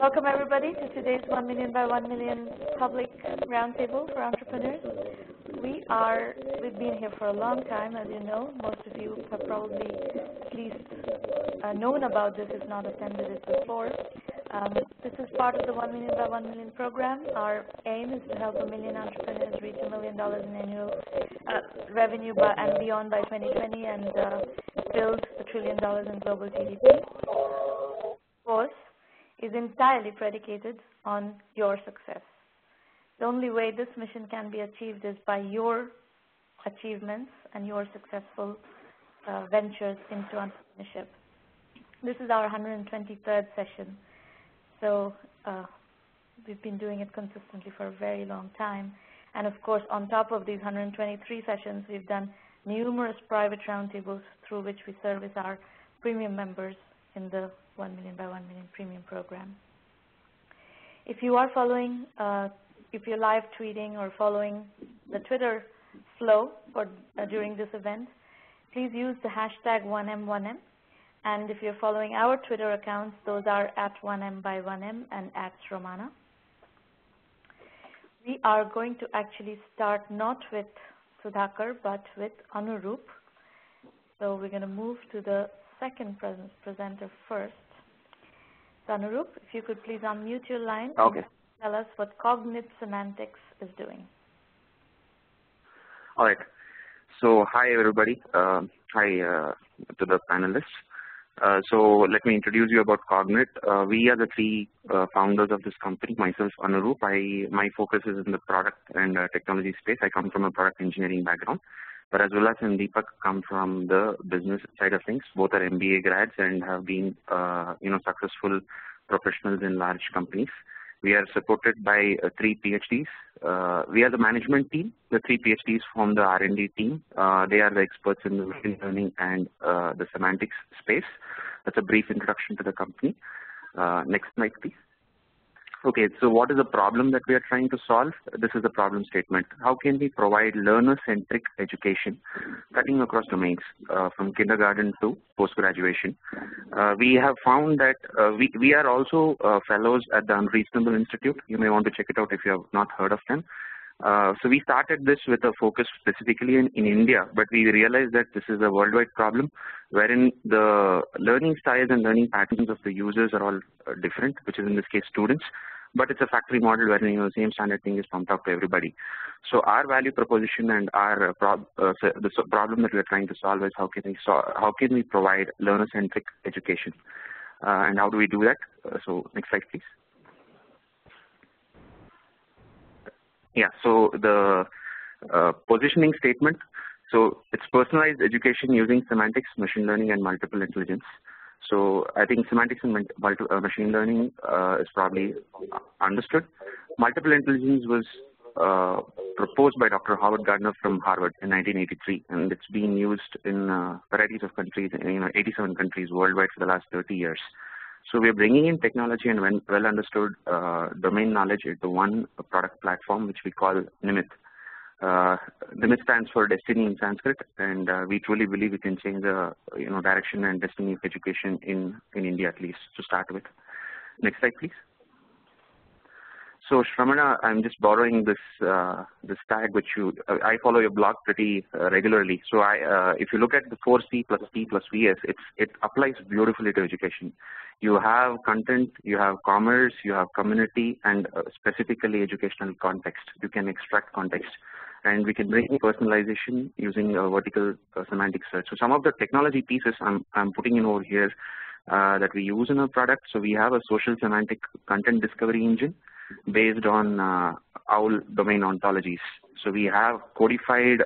Welcome everybody to today's 1 million by 1 million public roundtable for entrepreneurs. We've been here for a long time, as you know. Most of you have probably at least known about this, if not attended it before. This is part of the 1 million by 1 million program. Our aim is to help 1 million entrepreneurs reach $1 million in annual revenue and beyond by 2020 and build $1 trillion in global GDP. Of course, is entirely predicated on your success. The only way this mission can be achieved is by your achievements and your successful ventures into entrepreneurship. This is our 123rd session, so we've been doing it consistently for a very long time. And of course, on top of these 123 sessions, we've done numerous private roundtables through which we service our premium members in the 1 million by 1 million premium program. If you are following, if you're live tweeting or following the Twitter flow during this event, please use the hashtag 1M1M. And if you're following our Twitter accounts, those are at 1M by 1M and at Sramana. We are going to actually start not with Sudhakar, but with Anurup. So we're going to move to the second presenter first. So Anurup, if you could please unmute your line and tell us what Cognate Semantics is doing. All right. So hi, everybody. Hi to the panelists. So let me introduce you about Cognate. We are the three founders of this company. Myself, Anurup. My focus is in the product and technology space. I come from a product engineering background. But as well as Deepak come from the business side of things. Both are MBA grads and have been, successful professionals in large companies. We are supported by 3 PhDs. We are the management team. The 3 PhDs form the R&D team. They are the experts in the machine learning and the semantics space. That's a brief introduction to the company. Next slide, please. Okay, so what is the problem that we are trying to solve? This is the problem statement. How can we provide learner-centric education cutting across domains from kindergarten to post-graduation? We have found that we are also fellows at the Unreasonable Institute. You may want to check it out if you have not heard of them. So we started this with a focus specifically in India, but we realized that this is a worldwide problem wherein the learning styles and learning patterns of the users are all different, which is in this case students. But it's a factory model wherein the same standard thing is pumped out to everybody. So our value proposition and our the problem that we are trying to solve is how can we provide learner-centric education, and how do we do that? So next slide, please. Yeah. So the positioning statement. So it's personalized education using semantics, machine learning, and multiple intelligence. So I think semantics and machine learning is probably understood. Multiple intelligence was proposed by Dr. Howard Gardner from Harvard in 1983, and it's being used in varieties of countries, 87 countries worldwide for the last 30 years. So we are bringing in technology and well understood domain knowledge into one product platform, which we call Nimit. Nimit stands for Destiny in Sanskrit, and we truly believe we can change the direction and destiny of education in India, at least to start with. Next slide, please. So Sramana, I'm just borrowing this tag, which I follow your blog pretty regularly. So if you look at the 4C plus T plus VS, it applies beautifully to education. You have content, you have commerce, you have community, and specifically educational context. You can extract context. And we can bring personalization using a vertical semantic search. So some of the technology pieces I'm putting in over here that we use in our product. So we have a social semantic content discovery engine based on OWL domain ontologies. So we have codified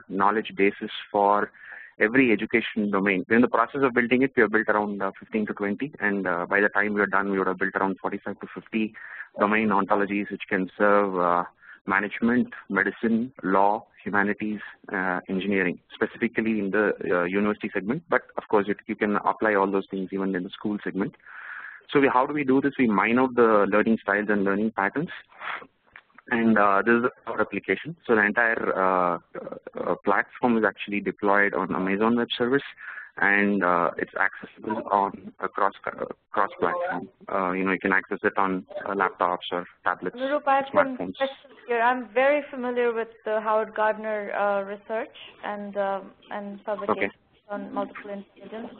knowledge bases for every education domain. In the process of building it, we have built around 15 to 20, and by the time we are done, we would have built around 45 to 50 domain ontologies which can serve management, medicine, law, humanities, engineering, specifically in the university segment. But of course, you can apply all those things even in the school segment. So how do we do this? We mine out the learning styles and learning patterns. And this is our application. So the entire platform is actually deployed on Amazon Web Service. and it's accessible on a cross platform. You can access it on laptops or tablets, smartphones. Here, I'm very familiar with the Howard Gardner research and publications on multiple intelligence.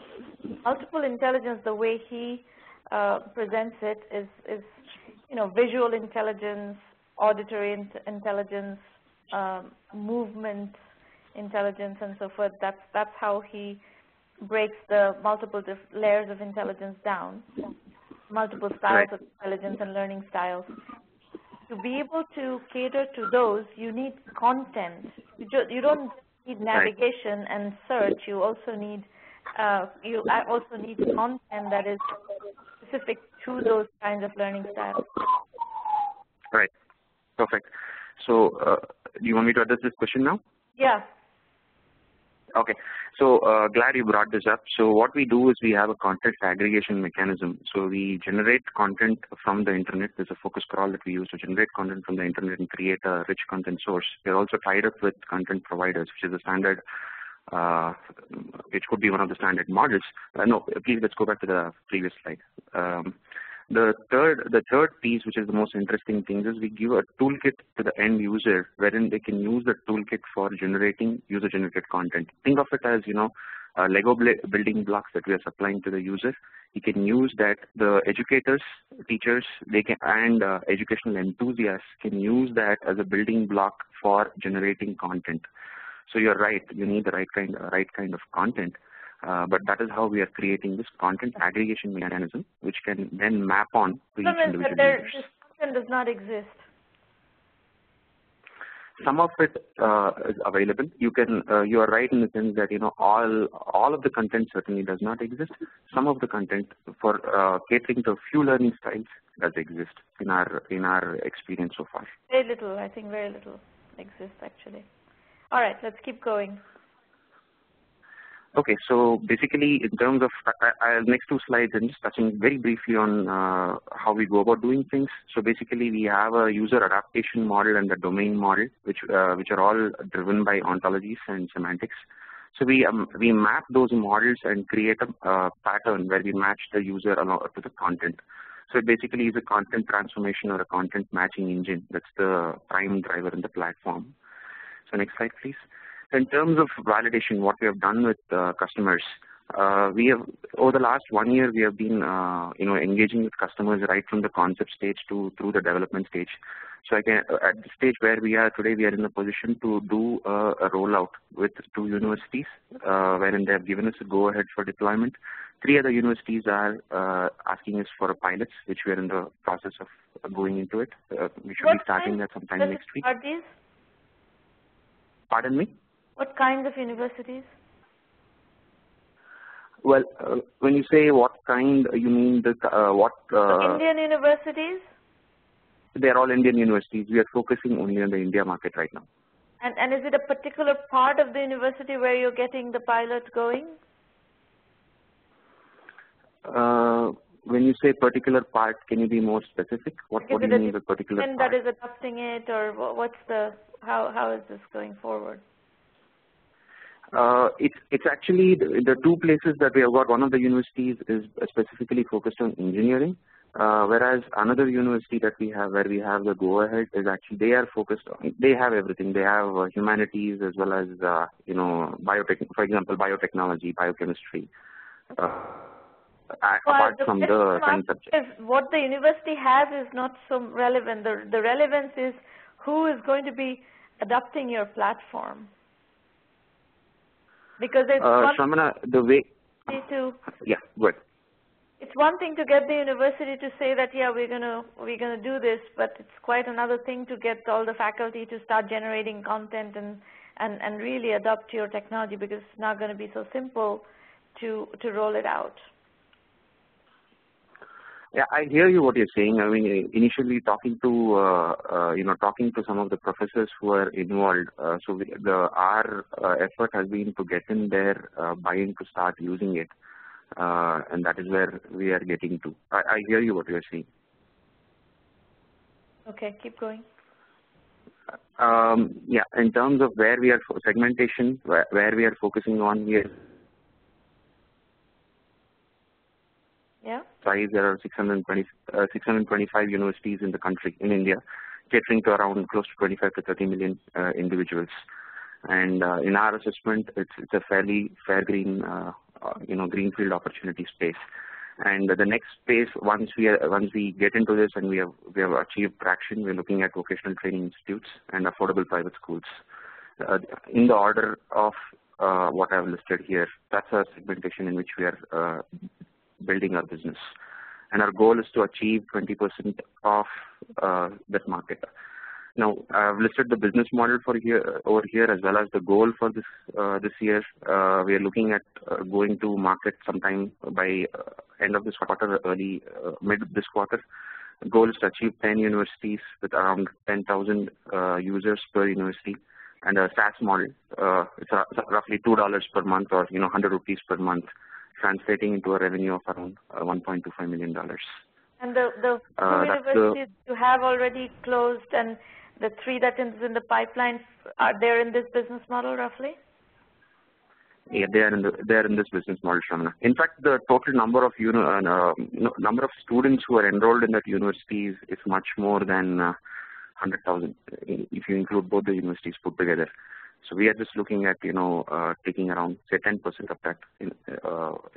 Multiple intelligence, the way he presents it is visual intelligence, auditory intelligence, movement intelligence, and so forth. That's how he breaks the multiple layers of intelligence down, multiple styles of intelligence and learning styles. To be able to cater to those, you need content. You don't need navigation and search. You also need content that is specific to those kinds of learning styles. Right. Perfect. So, do you want me to address this question now? Yeah. Okay. So, glad you brought this up. So, what we do is we have a content aggregation mechanism. So, we generate content from the internet. There's a focus crawl that we use to generate content from the internet and create a rich content source. We're also tied up with content providers, which is a standard, which could be one of the standard models. No, please let's go back to the previous slide. The third piece, which is the most interesting thing, is we give a toolkit to the end user, wherein they can use the toolkit for generating user-generated content. Think of it as Lego building blocks that we are supplying to the user. You can use that. The educators, teachers, and educational enthusiasts can use that as a building block for generating content. So you're right. You need the right kind of content. But that is how we are creating this content aggregation mechanism, which can then map on to each individual user. This content does not exist. Some of it is available. You are right in the sense that all of the content certainly does not exist. Some of the content for catering to a few learning styles does exist in our experience so far. Very little. I think very little exists actually. All right, let's keep going. Okay, so basically in terms of next two slides, I'm just touching very briefly on how we go about doing things. So basically we have a user adaptation model and the domain model, which are all driven by ontologies and semantics. So we map those models and create a pattern where we match the user to the content. So it basically is a content transformation or a content matching engine. That's the prime driver in the platform. So next slide, please. In terms of validation, what we have done with customers, we have over the last 1 year we have been engaging with customers right from the concept stage through the development stage. So at the stage where we are today, we are in a position to do a rollout with 2 universities, wherein they have given us a go-ahead for deployment. 3 other universities are asking us for a pilot, which we are in the process of going into it. We should be starting that sometime next week. Are these? Pardon me? What kinds of universities? Well, when you say what kind, you mean what? Indian universities? They are all Indian universities. We are focusing only on the India market right now. And is it a particular part of the university where you're getting the pilot going? When you say particular part, can you be more specific? What do you mean by particular part? That is adopting it, or what's how is this going forward? It's actually the 2 places that we have got. One of the universities is specifically focused on engineering, whereas another university that we have, where we have the go-ahead, is actually they are focused on. They have everything. They have humanities as well as biotech, for example, biotechnology, biochemistry. Apart from the science subjects. What the university has is not so relevant. The relevance is who is going to be adopting your platform. Because it's Sramana, the way. Yeah, good. It's one thing to get the university to say that we're gonna do this, but it's quite another thing to get all the faculty to start generating content and really adopt your technology, because it's not going to be so simple to roll it out. Yeah, I hear you what you're saying. I mean, initially talking to some of the professors who are involved. So our effort has been to get in their buy-in to start using it, and that is where we are getting to. I hear you what you're saying. Okay, keep going. Yeah, in terms of where we are segmentation, where we are focusing on here. Yeah. size, there are 625 universities in the country, in India, catering to around close to 25 to 30 million individuals. And in our assessment, it's a fairly fair green, greenfield opportunity space. And the next space, once we get into this and we have achieved traction, we're looking at vocational training institutes and affordable private schools. In the order of what I've listed here, that's our segmentation in which we are building our business. And our goal is to achieve 20% of that market. Now, I've listed the business model over here as well as the goal for this year. We are looking at going to market sometime by end of this quarter, early mid this quarter. The goal is to achieve 10 universities with around 10,000 users per university, and a SaaS model. It's roughly $2 per month, or 100 rupees per month, translating into a revenue of around $1.25 million. And the two universities you have already closed, and the 3 that is in the pipeline, are they in this business model roughly? Yeah, they are in this business model, Sramana. In fact, the total number of number of students who are enrolled in that universities is much more than 100,000 if you include both the universities put together. So we are just looking at taking around say 10% of that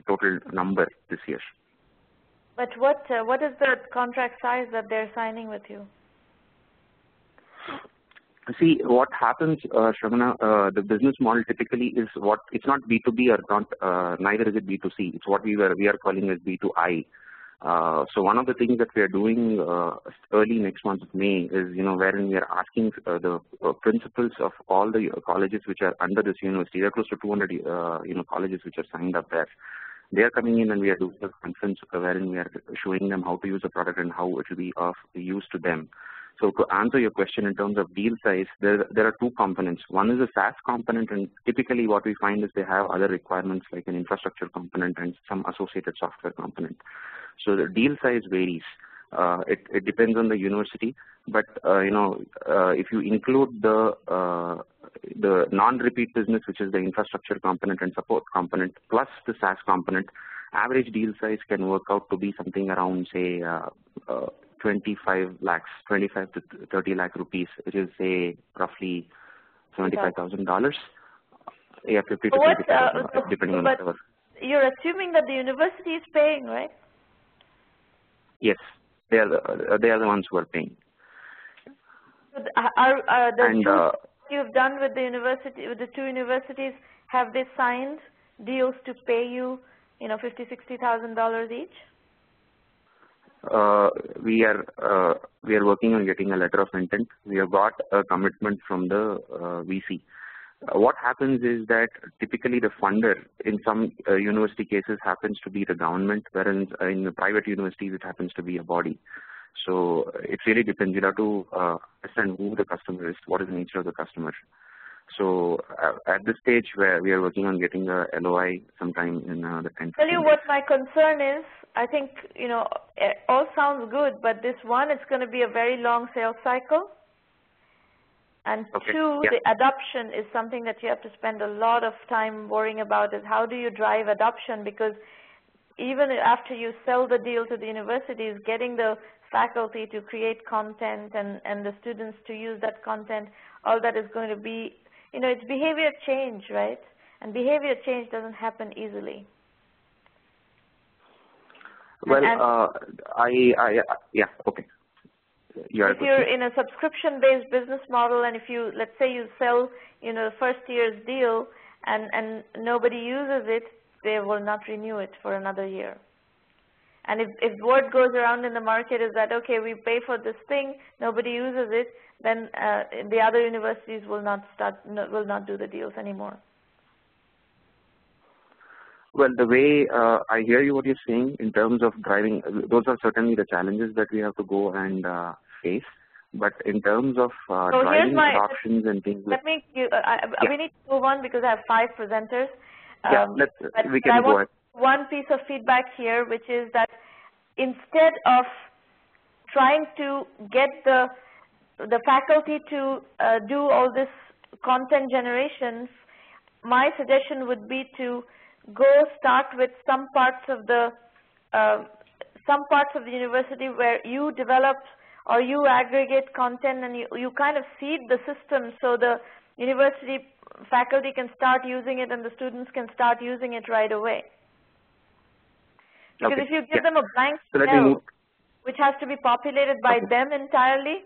total number this year. But what is the contract size that they're signing with you? See, what happens, Sramana, the business model typically is it's not B2B or not, neither is it B2C. It's what we are calling as B2I. So one of the things that we are doing early next month of May is, wherein we are asking the principals of all the colleges which are under this university. There are close to 200, colleges which are signed up there. They are coming in and we are doing a conference wherein we are showing them how to use the product and how it will be of use to them. So to answer your question in terms of deal size, there are 2 components. One is a SaaS component, and typically what we find is they have other requirements like an infrastructure component and some associated software component. So the deal size varies. It depends on the university, but if you include the non-repeat business, which is the infrastructure component and support component, plus the SaaS component, average deal size can work out to be something around, say, 25 to 30 lakh rupees, which is say roughly $75,000. Yeah, 50 to 75,000, depending on whatever. You're assuming that the university is paying, right? Yes, they are the ones who are paying. So are the you've done with the university, with the 2 universities, have they signed deals to pay you, $50,000, $60,000 each? We are working on getting a letter of intent. We have got a commitment from the VC. What happens is that typically the funder in some university cases happens to be the government, whereas in the private universities it happens to be a body. So it really depends. You have to understand who the customer is, what is the nature of the customer. So at this stage, where we are working on getting a LOI sometime in the 10th. Tell you what my concern is. I think it all sounds good, but this one, it's going to be a very long sales cycle. And okay. 2, yeah. The adoption is something that you have to spend a lot of time worrying about. Is how do you drive adoption? Because even after you sell the deal to the universities, getting the faculty to create content and the students to use that content, all that is going to be, it's behavior change, right? And behavior change doesn't happen easily. Well, yeah, okay. If you're in a subscription-based business model, and if you, let's say you sell, the first year's deal and nobody uses it, they will not renew it for another year. And if word goes around in the market is that, okay, we pay for this thing, nobody uses it, then the other universities will not do the deals anymore. Well, the way I hear you what you're saying in terms of driving, those are certainly the challenges that we have to go and face. But in terms of driving adoptions and things like we need to move on because I have 5 presenters. Yeah, we can go ahead. One piece of feedback here, which is that instead of trying to get the faculty to do all this content generation, my suggestion would be to go start with some parts of the some parts of the university where you develop or you aggregate content and you kind of seed the system so the university faculty can start using it and the students can start using it right away. Because if you give them a blank cell, which has to be populated by them entirely,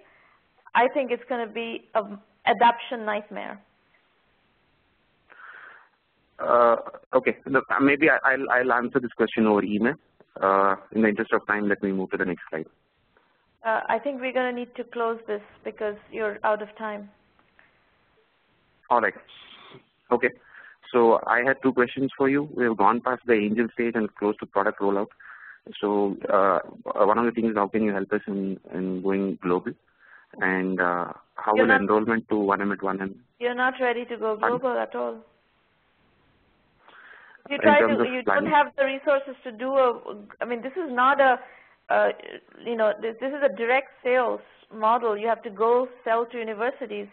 I think it's going to be an adaption nightmare. Okay, look, maybe I'll answer this question over email. In the interest of time, let me move to the next slide. I think we're going to need to close this because you're out of time. All right. Okay. So I had two questions for you. We have gone past the angel stage and close to product rollout. So one of the things is how can you help us in going global? And how will enrollment to 1M at 1M? You're not ready to go global at all. You don't have the resources to do I mean, this is not this is a direct sales model. You have to go sell to universities.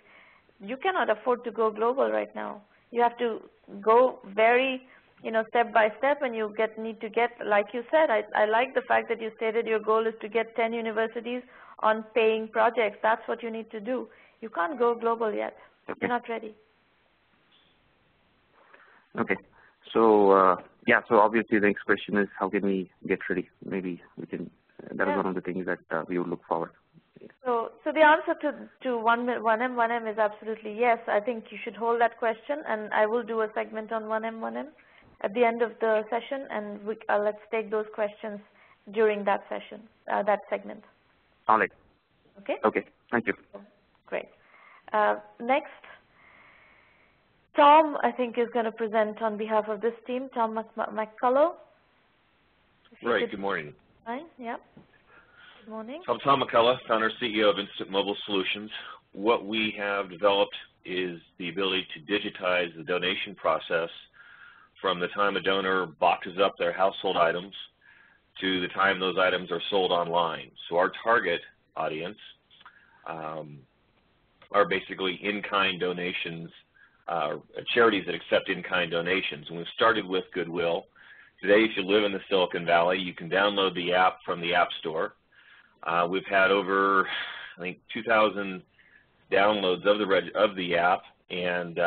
You cannot afford to go global right now. You have to go very, step by step, and you need to get, like you said, I like the fact that you stated your goal is to get 10 universities on paying projects. That's what you need to do. You can't go global yet. Okay. You're not ready. Okay. So, yeah, so obviously the next question is how can we get ready? Maybe we can, that is one of the things that we would look forward. So the answer to 1M is absolutely yes. I think you should hold that question, and I will do a segment on 1M at the end of the session, and let's take those questions during that session, that segment. All right. Okay? Okay. Thank you. Great. Next, Tom, I think, is going to present on behalf of this team. Tom McCullough. Right. Good morning. Hi. Yeah. Good morning. I'm Tom McCullough, founder and CEO of Instant Mobile Solutions. What we have developed is the ability to digitize the donation process from the time a donor boxes up their household items to the time those items are sold online. So our target audience are basically in-kind donations, charities that accept in-kind donations. And we've started with Goodwill. Today, if you live in the Silicon Valley, you can download the app from the App Store. We've had over, I think, 2,000 downloads of the app and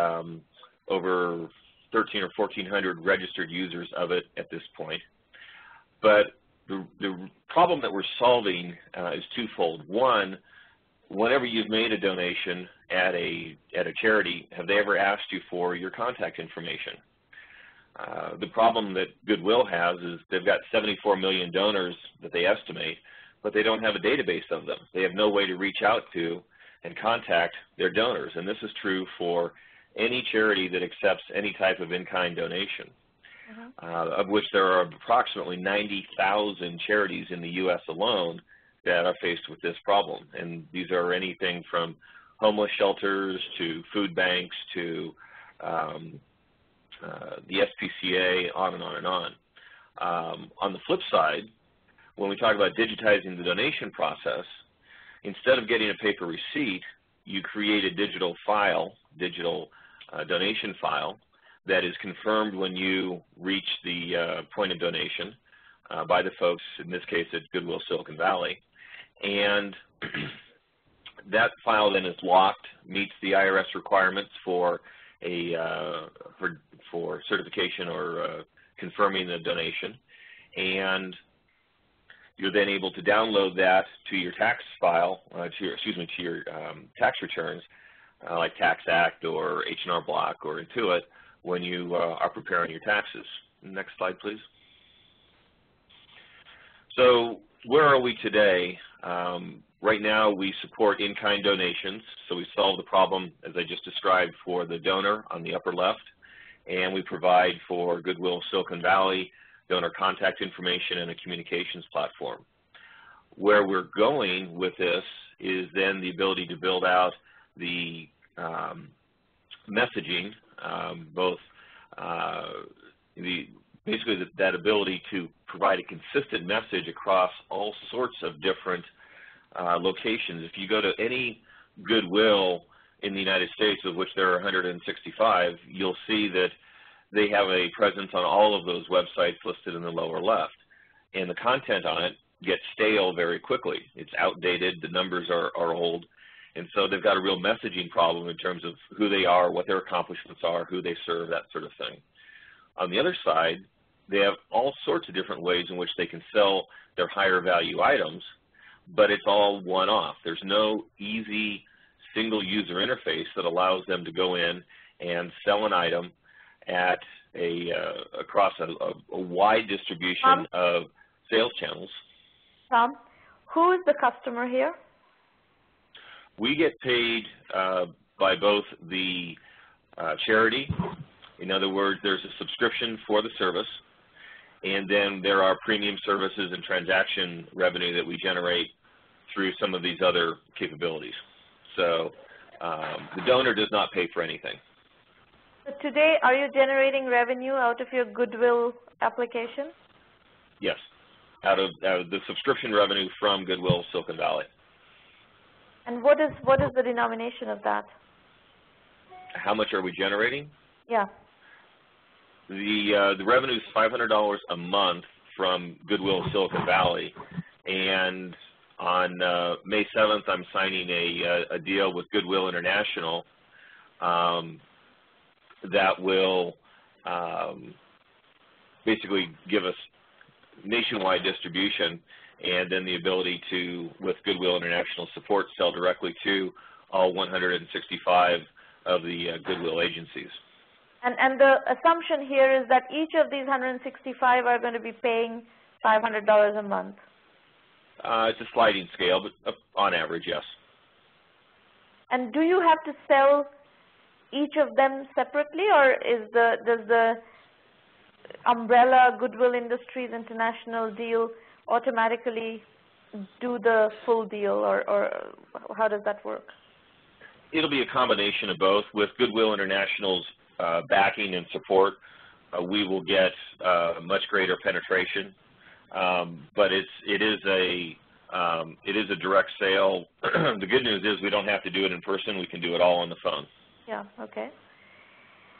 over 1,300 or 1,400 registered users of it at this point. But the problem that we're solving is twofold. One, whenever you've made a donation at a charity, have they ever asked you for your contact information? The problem that Goodwill has is they've got 74 million donors that they estimate, but they don't have a database of them. They have no way to reach out to and contact their donors, and this is true for any charity that accepts any type of in-kind donation, of which there are approximately 90,000 charities in the U.S. alone that are faced with this problem. And these are anything from homeless shelters to food banks to the SPCA, on and on and on. On the flip side, when we talk about digitizing the donation process, instead of getting a paper receipt, you create a digital file, donation file, that is confirmed when you reach the point of donation by the folks, in this case at Goodwill Silicon Valley. And that file then is locked, meets the IRS requirements for for certification or confirming the donation, and you're then able to download that to your tax file, to your tax returns, like Tax Act or H&R Block or Intuit, when you are preparing your taxes. Next slide, please. So where are we today? Right now we support in-kind donations, so we solve the problem, as I just described, for the donor on the upper left, and we provide for Goodwill Silicon Valley donor contact information and a communications platform. Where we're going with this is then the ability to build out the messaging, basically that ability to provide a consistent message across all sorts of different locations. If you go to any Goodwill in the United States, of which there are 165, you'll see that they have a presence on all of those websites listed in the lower left. And the content on it get stale very quickly. It's outdated, the numbers are old, and so they've got a real messaging problem in terms of who they are, what their accomplishments are, who they serve, that sort of thing. On the other side, they have all sorts of different ways in which they can sell their higher value items, but it's all one-off. There's no easy single user interface that allows them to go in and sell an item at across a wide distribution of sales channels. Tom, who is the customer here? We get paid by both the charity. In other words, there's a subscription for the service, and then there are premium services and transaction revenue that we generate through some of these other capabilities. So the donor does not pay for anything. So today, are you generating revenue out of your Goodwill application? Yes, out of the subscription revenue from Goodwill Silicon Valley. And what is the denomination of that? How much are we generating? Yeah. The revenue is $500 a month from Goodwill Silicon Valley, and on May 7th, I'm signing a deal with Goodwill International that will basically give us nationwide distribution, and then the ability to, with Goodwill International support, sell directly to all 165 of the Goodwill agencies. And the assumption here is that each of these 165 are going to be paying $500 a month. It's a sliding scale, but on average, yes. And do you have to sell each of them separately, or does the umbrella Goodwill Industries International deal automatically do the full deal, or how does that work? It'll be a combination of both. With Goodwill International's backing and support, we will get much greater penetration. But it is a direct sale. The good news is we don't have to do it in person. We can do it all on the phone. Yeah. Okay.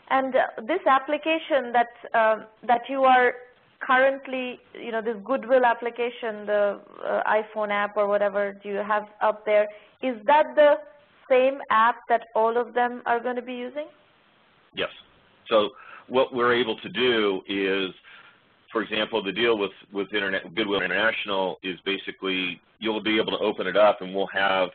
And this application that you are currently, this Goodwill application, the iPhone app or whatever you have up there, is that the same app that all of them are going to be using? Yes. So what we're able to do is, for example, the deal with Goodwill International is basically you'll be able to open it up and we'll have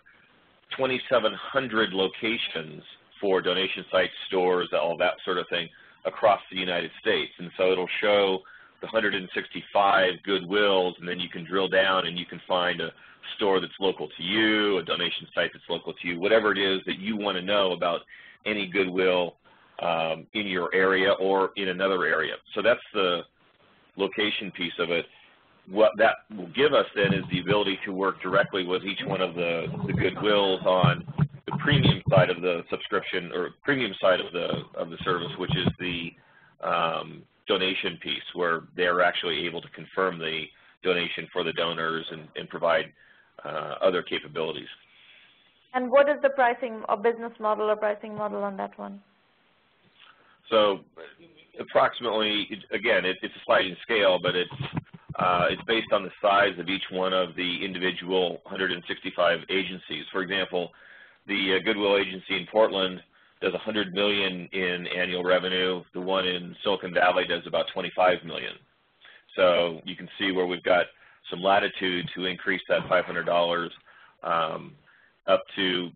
2,700 locations for donation sites, stores, all that sort of thing across the United States. And so it'll show the 165 Goodwills, and then you can drill down and you can find a store that's local to you, a donation site that's local to you, whatever it is that you want to know about any Goodwill in your area or in another area. So that's the location piece of it. What that will give us then is the ability to work directly with each one of the Goodwills on the premium side of the subscription, or premium side of the service, which is the donation piece, where they're actually able to confirm the donation for the donors and provide other capabilities. And what is the pricing or business model or pricing model on that one? So approximately, again, it's a sliding scale, but it's based on the size of each one of the individual 165 agencies. For example, the Goodwill agency in Portland does $100 million in annual revenue. The one in Silicon Valley does about $25 million. So you can see where we've got some latitude to increase that $500 up to,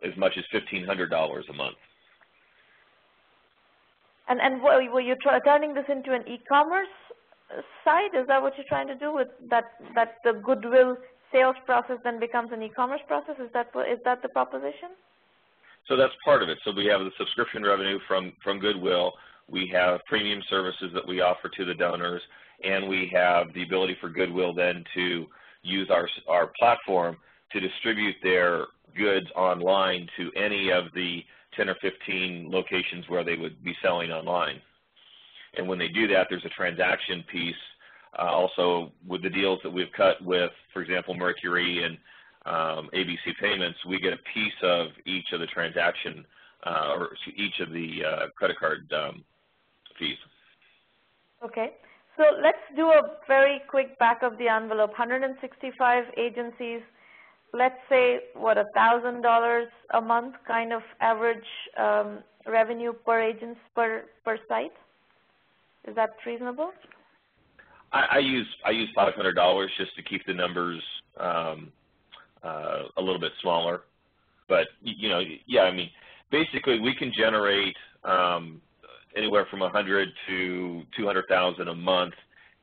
as much as $1,500 a month. And were you turning this into an e-commerce site? Is that what you're trying to do with that the Goodwill sales process then becomes an e-commerce process? Is that the proposition? So that's part of it. So we have the subscription revenue from Goodwill. We have premium services that we offer to the donors, and we have the ability for Goodwill then to use our platform to distribute their goods online to any of the 10 or 15 locations where they would be selling online. And when they do that, there's a transaction piece. Also, with the deals that we've cut with, for example, Mercury and ABC Payments, we get a piece of each of the transaction or each of the credit card fees. Okay. So let's do a very quick back of the envelope. 165 agencies, let's say, what, $1,000 a month kind of average revenue per agent per site? Is that reasonable? I use $500 just to keep the numbers a little bit smaller. But, you know, yeah, I mean, basically we can generate anywhere from 100 to 200,000 a month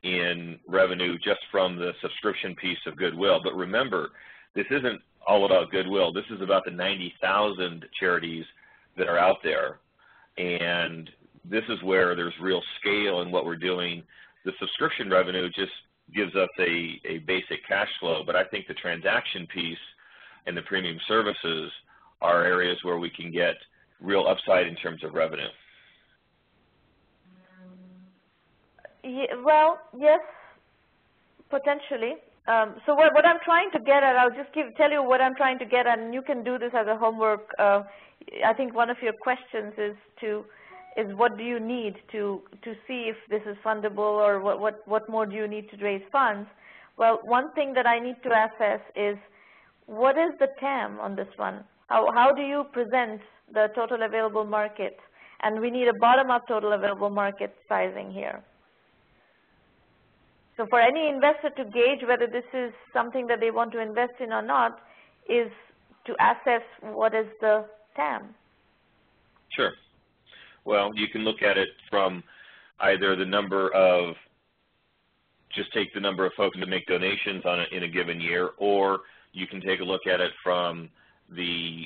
in revenue just from the subscription piece of Goodwill. But remember, this isn't all about Goodwill. This is about the 90,000 charities that are out there. And this is where there's real scale in what we're doing. The subscription revenue just gives us a basic cash flow, but I think the transaction piece and the premium services are areas where we can get real upside in terms of revenue. Yeah, well, yes, potentially. So what I'm trying to get at, I'll just tell you what I'm trying to get at, and you can do this as a homework. I think one of your questions is what do you need to see if this is fundable, or what more do you need to raise funds? Well, one thing that I need to assess is what is the TAM on this one? How do you present the total available market? And we need a bottom-up total available market sizing here. So for any investor to gauge whether this is something that they want to invest in or not is to assess what is the TAM. Sure. Well, you can look at it from either the number of, just take the number of folks that make donations in a given year, or you can take a look at it from the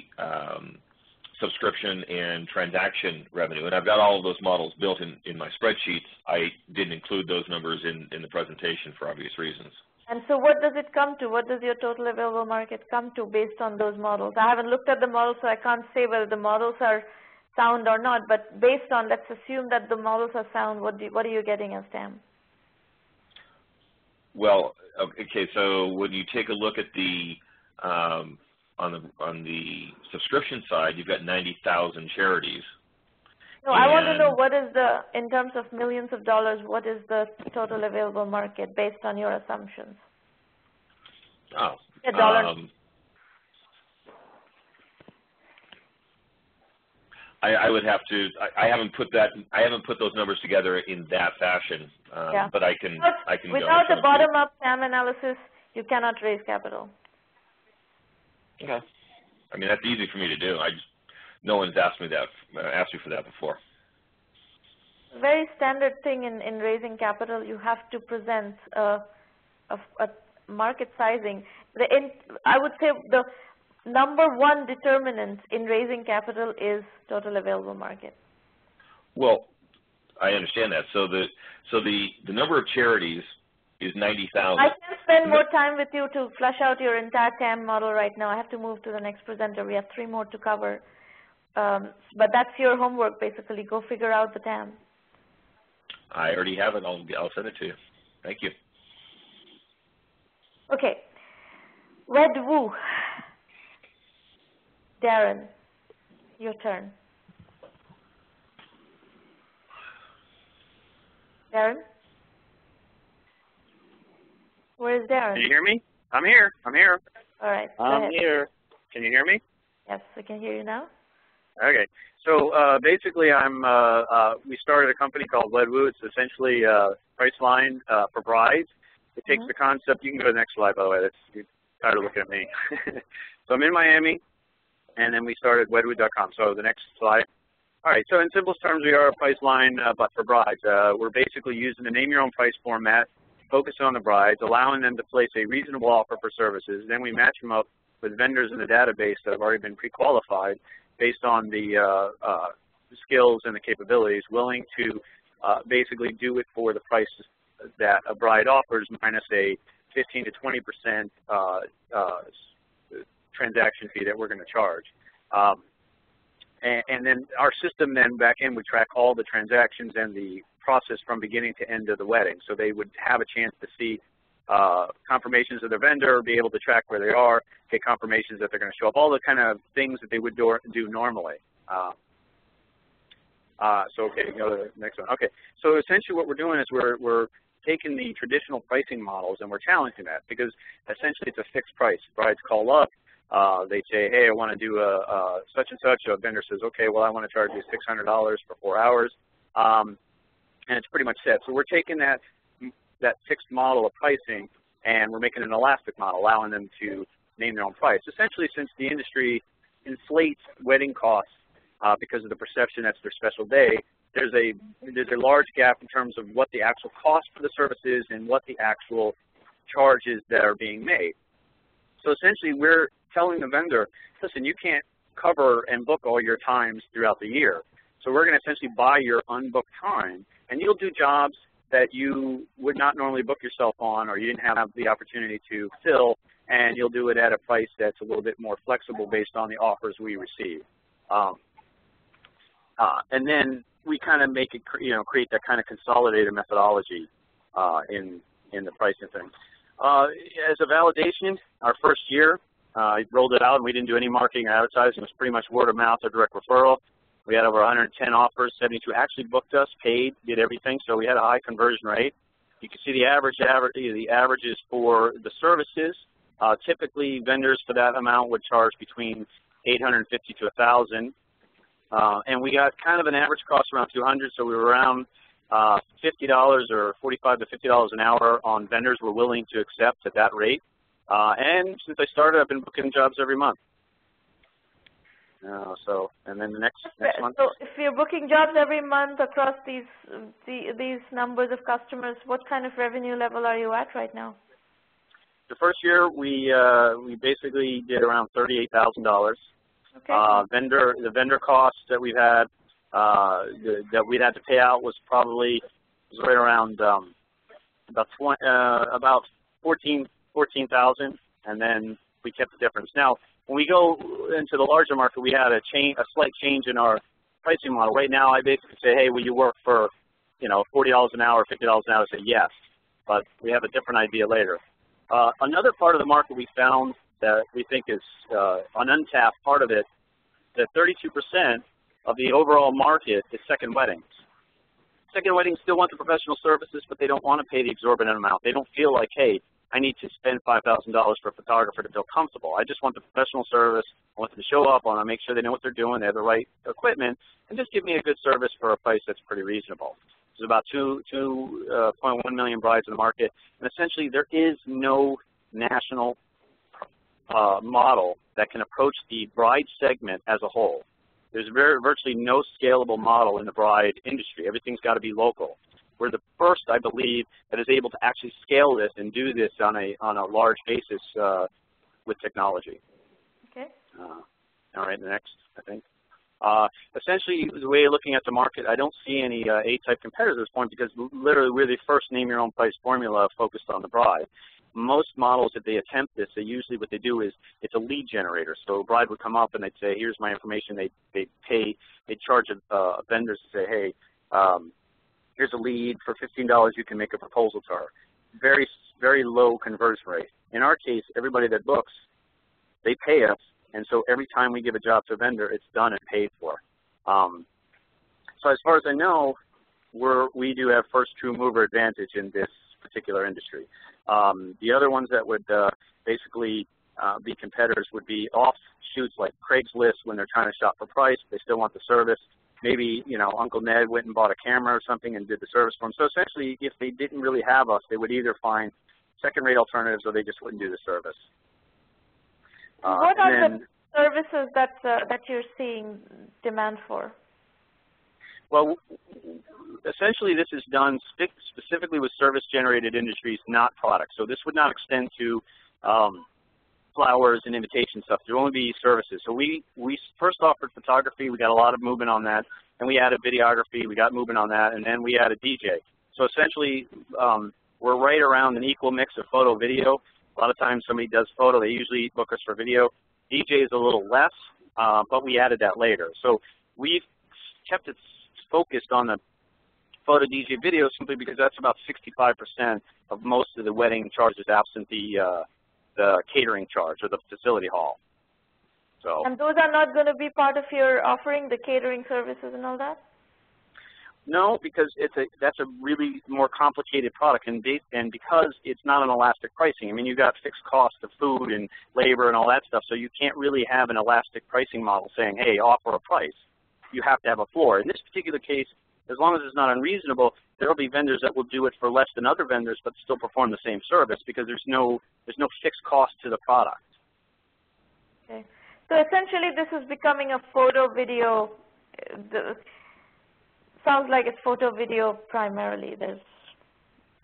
subscription and transaction revenue. And I've got all of those models built in my spreadsheets. I didn't include those numbers in the presentation for obvious reasons. And so what does it come to? What does your total available market come to based on those models? I haven't looked at the models, so I can't say whether the models are sound or not, but based on, let's assume that the models are sound, what are you getting as TAM? Well, okay, so when you take a look at the on the subscription side, you've got 90,000 charities. No, I want to know what is the, in terms of millions of dollars, what is the total available market based on your assumptions? Oh, I would have to. I haven't put those numbers together in that fashion. Yeah. But I can. Without the bottom-up TAM analysis, you cannot raise capital. Okay. I mean, that's easy for me to do. No one's asked me for that before. Very standard thing in raising capital. You have to present a market sizing. I would say the number one determinant in raising capital is total available market. Well, I understand that. So the number of charities is 90,000. I can spend more time with you to flesh out your entire TAM model right now. I have to move to the next presenter. We have 3 more to cover. But that's your homework, basically. Go figure out the TAM. I already have it. I'll send it to you. Thank you. Okay. WedWoo. Darren, your turn. Darren? Where is Darren? Can you hear me? I'm here. I'm here. All right. I'm here. Can you hear me? Yes, I can hear you now. Okay. So basically, we started a company called WedWoo. It's essentially Priceline for brides. It takes the concept. You can go to the next slide, by the way. You're tired of looking at me. So I'm in Miami, and then we started WedWoo.com. So the next slide. All right. So in simplest terms, we are a Priceline, but for brides. We're basically using the name your own price format, focusing on the brides, allowing them to place a reasonable offer for services. Then we match them up with vendors in the database that have already been pre-qualified based on the skills and the capabilities, willing to basically do it for the price that a bride offers, minus a 15 to 20% transaction fee that we're going to charge. And then our system then back in would track all the transactions and the process from beginning to end of the wedding. So they would have a chance to see confirmations of their vendor, be able to track where they are, get confirmations that they're going to show up, all the kind of things that they would do normally. So okay, go to the next one. Okay, so essentially what we're doing is we're taken the traditional pricing models and we're challenging that, because essentially it's a fixed price. Brides call up, they say, hey, I want to do a such and such. A vendor says, okay, well, I want to charge you $600 for 4 hours, and it's pretty much set. So we're taking that fixed model of pricing and we're making an elastic model, allowing them to name their own price. Essentially, since the industry inflates wedding costs because of the perception that's their special day, there's a large gap in terms of what the actual cost for the service is and what the actual charges that are being made. So essentially, we're telling the vendor, listen, you can't cover and book all your times throughout the year. So we're going to essentially buy your unbooked time, and you'll do jobs that you would not normally book yourself on or you didn't have the opportunity to fill, and you'll do it at a price that's a little bit more flexible based on the offers we receive. And then we kind of make it, create that kind of consolidated methodology in the pricing thing. As a validation, our first year, I rolled it out and we didn't do any marketing or advertising. It was pretty much word of mouth or direct referral. We had over 110 offers, 72 actually booked us, paid, did everything, so we had a high conversion rate. You can see the averages for the services. Typically, vendors for that amount would charge between $850 to $1,000. And we got kind of an average cost around $200, so we were around $50 or $45 to $50 an hour on vendors we're willing to accept at that rate. And since I started, I've been booking jobs every month. And then the next month. So if you're booking jobs every month across these numbers of customers, what kind of revenue level are you at right now? The first year we basically did around $38,000. Okay. The vendor costs that we've had that we'd had to pay out was right around about 14,000, and then we kept the difference. Now, when we go into the larger market, we had a slight change in our pricing model. Right now, I basically say, hey, will you work for $40 an hour, $50 an hour? I say yes, but we have a different idea later. Another part of the market we found that we think is an untapped part of it, that 32% of the overall market is second weddings. Second weddings still want the professional services, but they don't want to pay the exorbitant amount. They don't feel like, hey, I need to spend $5,000 for a photographer to feel comfortable. I just want the professional service. I want them to show up. I want to make sure they know what they're doing, they have the right equipment, and just give me a good service for a price that's pretty reasonable. There's about 2.1 million brides in the market, and essentially there is no national model that can approach the bride segment as a whole. There's virtually no scalable model in the bride industry. Everything's got to be local. We're the first, I believe, that is able to actually scale this and do this on a large basis with technology. Okay. All right, next, I think. Essentially, the way you're looking at the market, I don't see any A-type competitors at this point because literally we're the first name-your-own-price formula focused on the bride. Most models, if they attempt this, usually what they do is it's a lead generator. So a bride would come up and they'd say, here's my information. They'd charge vendors to say, hey, here's a lead. For $15, you can make a proposal to her. Very, very low conversion rate. In our case, everybody that books, they pay us. And so every time we give a job to a vendor, it's done and paid for. So as far as I know, we do have first true mover advantage in this particular industry. The other ones that would basically be competitors would be offshoots like Craigslist when they're trying to shop for price. They still want the service. Maybe, Uncle Ned went and bought a camera or something and did the service for them. So essentially, if they didn't really have us, they would either find second-rate alternatives or they just wouldn't do the service. What are the services that you're seeing demand for? Well, essentially this is done specifically with service-generated industries, not products. So this would not extend to flowers and invitation stuff. There will only be services. So we first offered photography. We got a lot of movement on that. And we added videography. We got movement on that. And then we added DJ. So essentially we're right around an equal mix of photo, video. A lot of times somebody does photo. They usually book us for video. DJ is a little less, but we added that later. So we've kept it focused on the photo, DJ, video simply because that's about 65% of most of the wedding charges absent the catering charge or the facility hall. So. And those are not going to be part of your offering, the catering services and all that? No, because that's a really more complicated product, and because it's not an elastic pricing. I mean, you've got fixed costs of food and labor and all that stuff, so you can't really have an elastic pricing model saying, hey, offer a price. You have to have a floor. In this particular case, as long as it's not unreasonable, there will be vendors that will do it for less than other vendors but still perform the same service because there's no fixed cost to the product. Okay. So essentially this is becoming a photo video. Sounds like it's photo video primarily. There's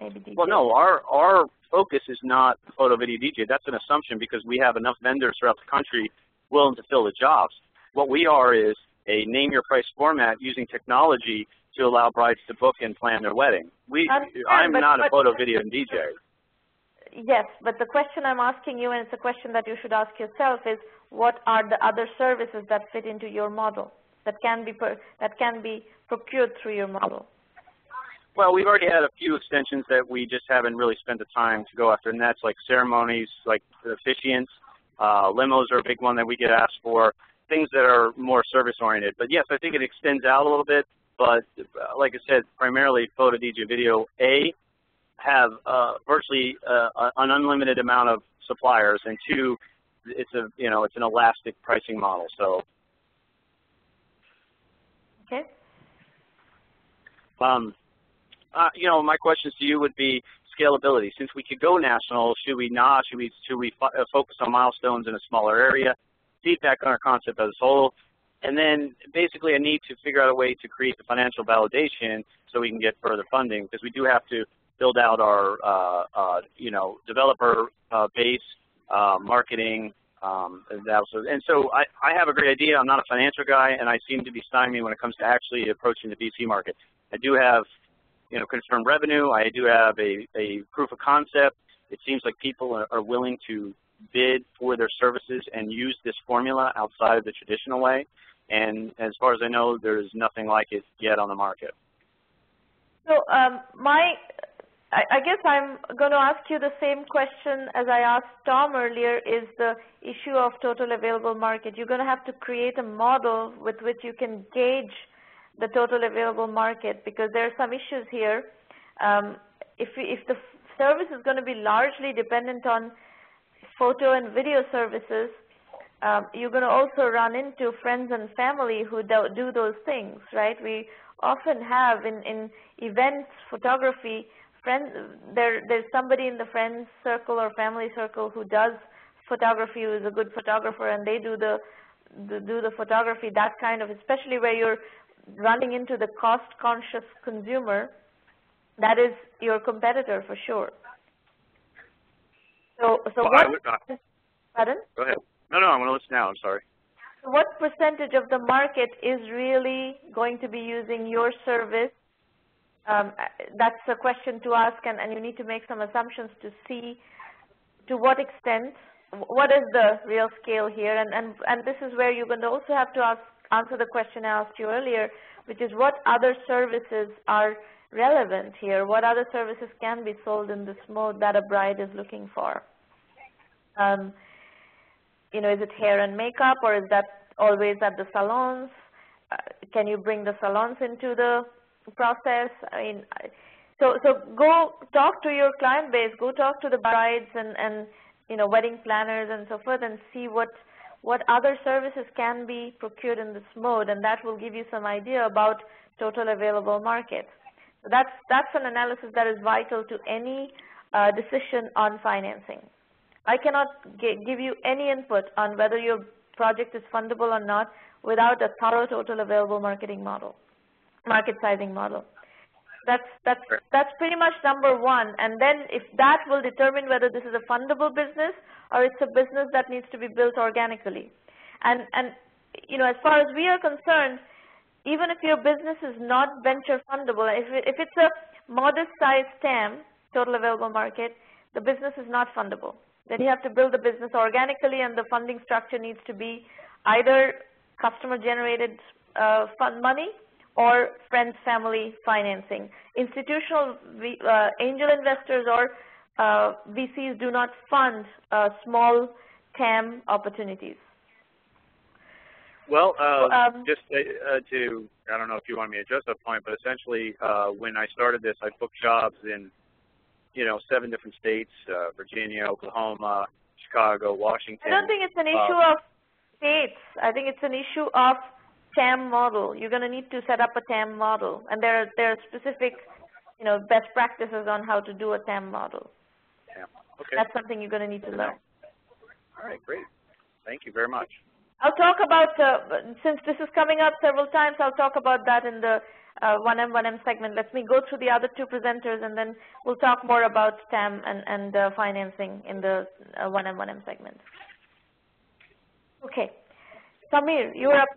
maybe DJ. Well, no, our focus is not photo video DJ. That's an assumption because we have enough vendors throughout the country willing to fill the jobs. What we are is a name your price format using technology to allow brides to book and plan their wedding. I'm not a photo video DJ. Yes, but the question I'm asking you, and it's a question that you should ask yourself, is what are the other services that fit into your model that can be procured through your model? Well, we've already had a few extensions that we just haven't really spent the time to go after, and that's like ceremonies, like the officiants, limos are a big one that we get asked for, things that are more service-oriented. But yes, I think it extends out a little bit, but like I said, primarily photo DJ video, have virtually an unlimited amount of suppliers, and two, it's an elastic pricing model. So. Okay. My questions to you would be scalability. Since we could go national, should we not? Should we focus on milestones in a smaller area? Feedback on our concept as a whole, and then basically a need to figure out a way to create the financial validation so we can get further funding, because we do have to build out our developer base, marketing, and so I have a great idea. I'm not a financial guy, and I seem to be stymied when it comes to actually approaching the VC market. I do have confirmed revenue. I do have a proof of concept. It seems like people are willing to bid for their services and use this formula outside of the traditional way. And as far as I know, there's nothing like it yet on the market. So I guess I'm going to ask you the same question as I asked Tom earlier, is the issue of total available market. You're going to have to create a model with which you can gauge the total available market, because there are some issues here. If the service is going to be largely dependent on photo and video services, you're going to also run into friends and family who do those things, right? We often have in events, photography, there's somebody in the friends circle or family circle who does photography, who is a good photographer, and they do the photography, that kind of, especially where you're running into the cost-conscious consumer. That is your competitor for sure. So pardon? Go ahead. No, I'm going to listen now. I'm sorry. So what percentage of the market is really going to be using your service? That's a question to ask, and you need to make some assumptions to see to what extent, what is the real scale here, and this is where you're going to also have to answer the question I asked you earlier, which is what other services are relevant here, what other services can be sold in this mode that a bride is looking for. Is it hair and makeup, or is that always at the salons? Can you bring the salons into the process? I mean, so go talk to your client base, go talk to the brides and wedding planners and so forth, and see what other services can be procured in this mode, and that will give you some idea about total available market. So that's an analysis that is vital to any decision on financing. I cannot give you any input on whether your project is fundable or not without a thorough total available market sizing model. That's pretty much number one, and then if that will determine whether this is a fundable business or it's a business that needs to be built organically. And as far as we are concerned, even if your business is not venture fundable, if it's a modest size TAM, total available market, the business is not fundable. Then you have to build the business organically, and the funding structure needs to be either customer-generated fund money or friends, family financing. Institutional angel investors or VCs do not fund small TAM opportunities. Well, just to, I don't know if you want me to address that point, but essentially when I started this, I booked jobs in, 7 different states, Virginia, Oklahoma, Chicago, Washington. I don't think it's an issue of states. I think it's an issue of TAM model. You're going to need to set up a TAM model, and there are specific, best practices on how to do a TAM model. Yeah. Okay. That's something you're going to need to learn. All right, great. Thank you very much. I'll talk about, since this is coming up several times, I'll talk about that in the 1M1M segment. Let me go through the other 2 presenters, and then we'll talk more about TAM and financing in the 1M1M segment. Okay. Samir, you're up.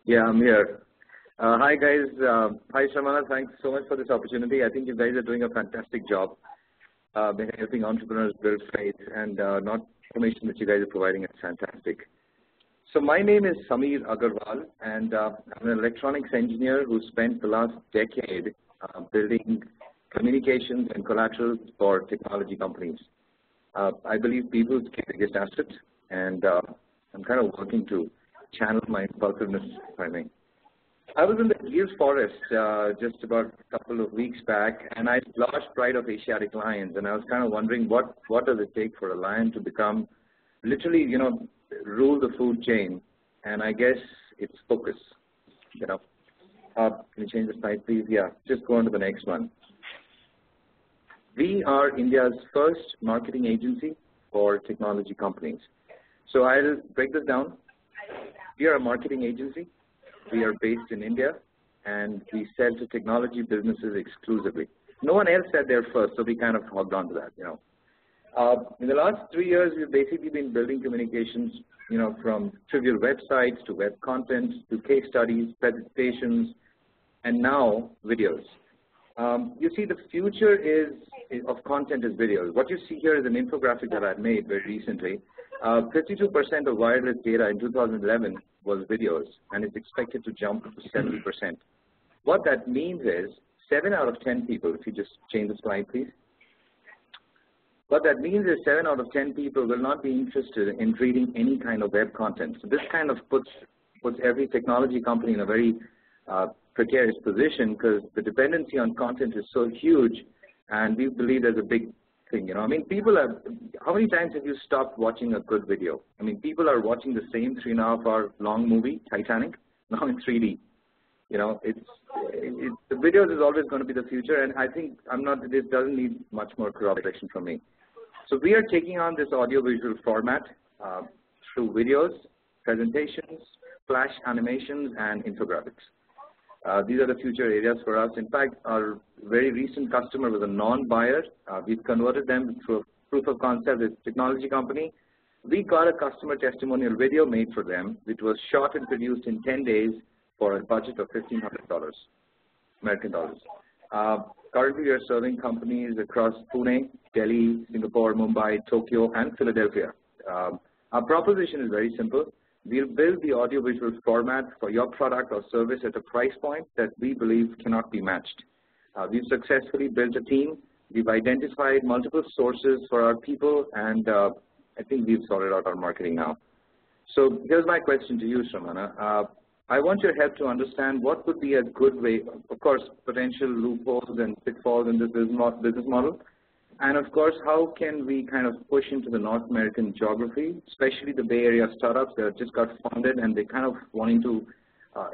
Yeah, I'm here. Hi, guys. Hi, Sramana. Thanks so much for this opportunity. I think you guys are doing a fantastic job helping entrepreneurs build faith, and not information that you guys are providing is fantastic. So my name is Samir Agarwal, and I'm an electronics engineer who spent the last decade building communications and collaterals for technology companies. I believe people is the biggest asset, and I'm kind of working to channel my impulsiveness, if I may. I was in the Gil's Forest just about a couple of weeks back, and I lost pride of Asiatic lions, and I was kind of wondering what does it take for a lion to become, literally, rule the food chain, and I guess it's focus, Can you change the slide, please? Yeah, just go on to the next one. We are India's first marketing agency for technology companies. So I'll break this down. We are a marketing agency. We are based in India, and we sell to technology businesses exclusively. No one else said there first, so we kind of hogged on to that, In the last 3 years, we've basically been building communications, from trivial websites to web content to case studies, presentations, and now videos. You see, the future of content is videos. What you see here is an infographic that I made very recently. 52% of wireless data in 2011 was videos, and it's expected to jump to 70%. What that means is 7 out of 10 people, if you just change the slide, please. What that means is 7 out of 10 people will not be interested in reading any kind of web content. So this kind of puts every technology company in a very precarious position, because the dependency on content is so huge, and we believe there's a big thing. I mean, how many times have you stopped watching a good video? I mean, people are watching the same 3.5-hour long movie, Titanic, now in 3D. The videos is always going to be the future, and I think this doesn't need much more corroboration from me. So we are taking on this audio-visual format through videos, presentations, flash animations, and infographics. These are the future areas for us. In fact, our very recent customer was a non-buyer. We've converted them through a proof of concept with a technology company. We got a customer testimonial video made for them, which was shot and produced in 10 days for a budget of $1,500, American dollars. Currently, we are serving companies across Pune, Delhi, Singapore, Mumbai, Tokyo, and Philadelphia. Our proposition is very simple. We'll build the audiovisual format for your product or service at a price point that we believe cannot be matched. We've successfully built a team. We've identified multiple sources for our people, and I think we've sorted out our marketing now. So here's my question to you, Sramana. I want your help to understand what would be a good way, of course, potential loopholes and pitfalls in this business model, and of course, how can we kind of push into the North American geography, especially the Bay Area startups that just got funded and they kind of wanting to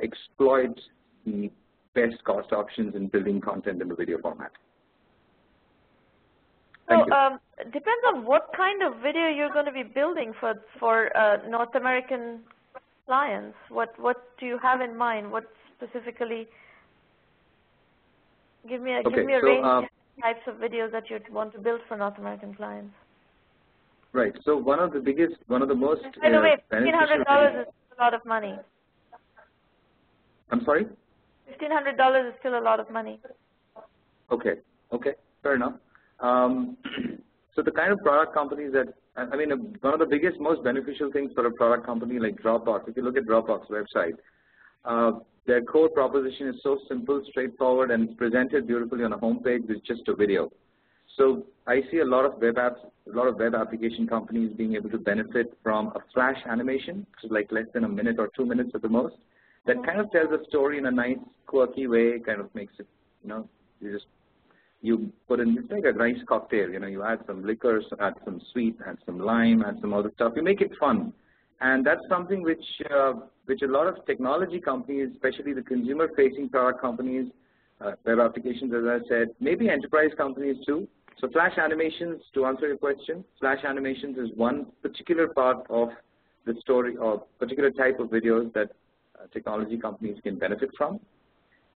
exploit the best cost options in building content in the video format. So depends on what kind of video you're going to be building for North American clients. What do you have in mind? What specifically? Give me a range of types of videos that you want to build for North American clients. Right. So one of the most. By the way, $1,500 is a lot of money. I'm sorry? $1,500 is still a lot of money. Okay. Fair enough. So the kind of product companies that, I mean, one of the biggest, most beneficial things for a product company like Dropbox, if you look at Dropbox website, their core proposition is so simple, straightforward, and it's presented beautifully on a homepage with just a video. So I see a lot of web apps, a lot of web application companies being able to benefit from a flash animation, which is like less than a minute or 2 minutes at the most, that kind of tells a story in a nice, quirky way, kind of makes it, you put in, it's like a nice cocktail, you add some liquor, add some sweet, add some lime, add some other stuff. You make it fun. And that's something which a lot of technology companies, especially the consumer-facing product companies, web applications, as I said, maybe enterprise companies too. So flash animations, to answer your question, flash animations is one particular part of the story or particular type of videos that technology companies can benefit from.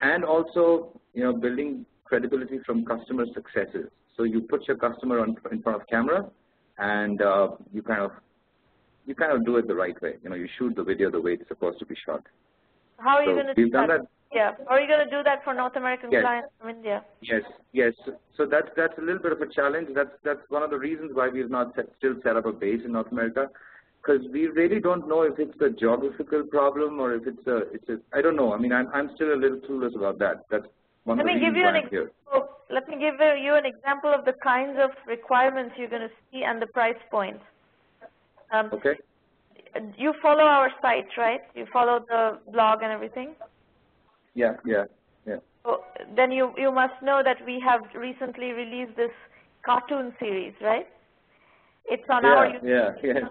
And also, building credibility from customer successes. So you put your customer in front of camera, and you kind of do it the right way. You shoot the video the way it's supposed to be shot. How are you going to do that? Yeah. How are you going to do that for North American clients from India? Yes. So that's a little bit of a challenge. That's one of the reasons why we've not still set up a base in North America, because we really don't know if it's a geographical problem or if it's a I don't know. I mean, I'm still a little clueless about that. That's one of the reasons why I'm here. Let me give you an example of the kinds of requirements you're going to see and the price point. Okay. You follow our site, right? You follow the blog and everything? Yeah. So then you must know that we have recently released this cartoon series, right? It's on our YouTube. Yeah.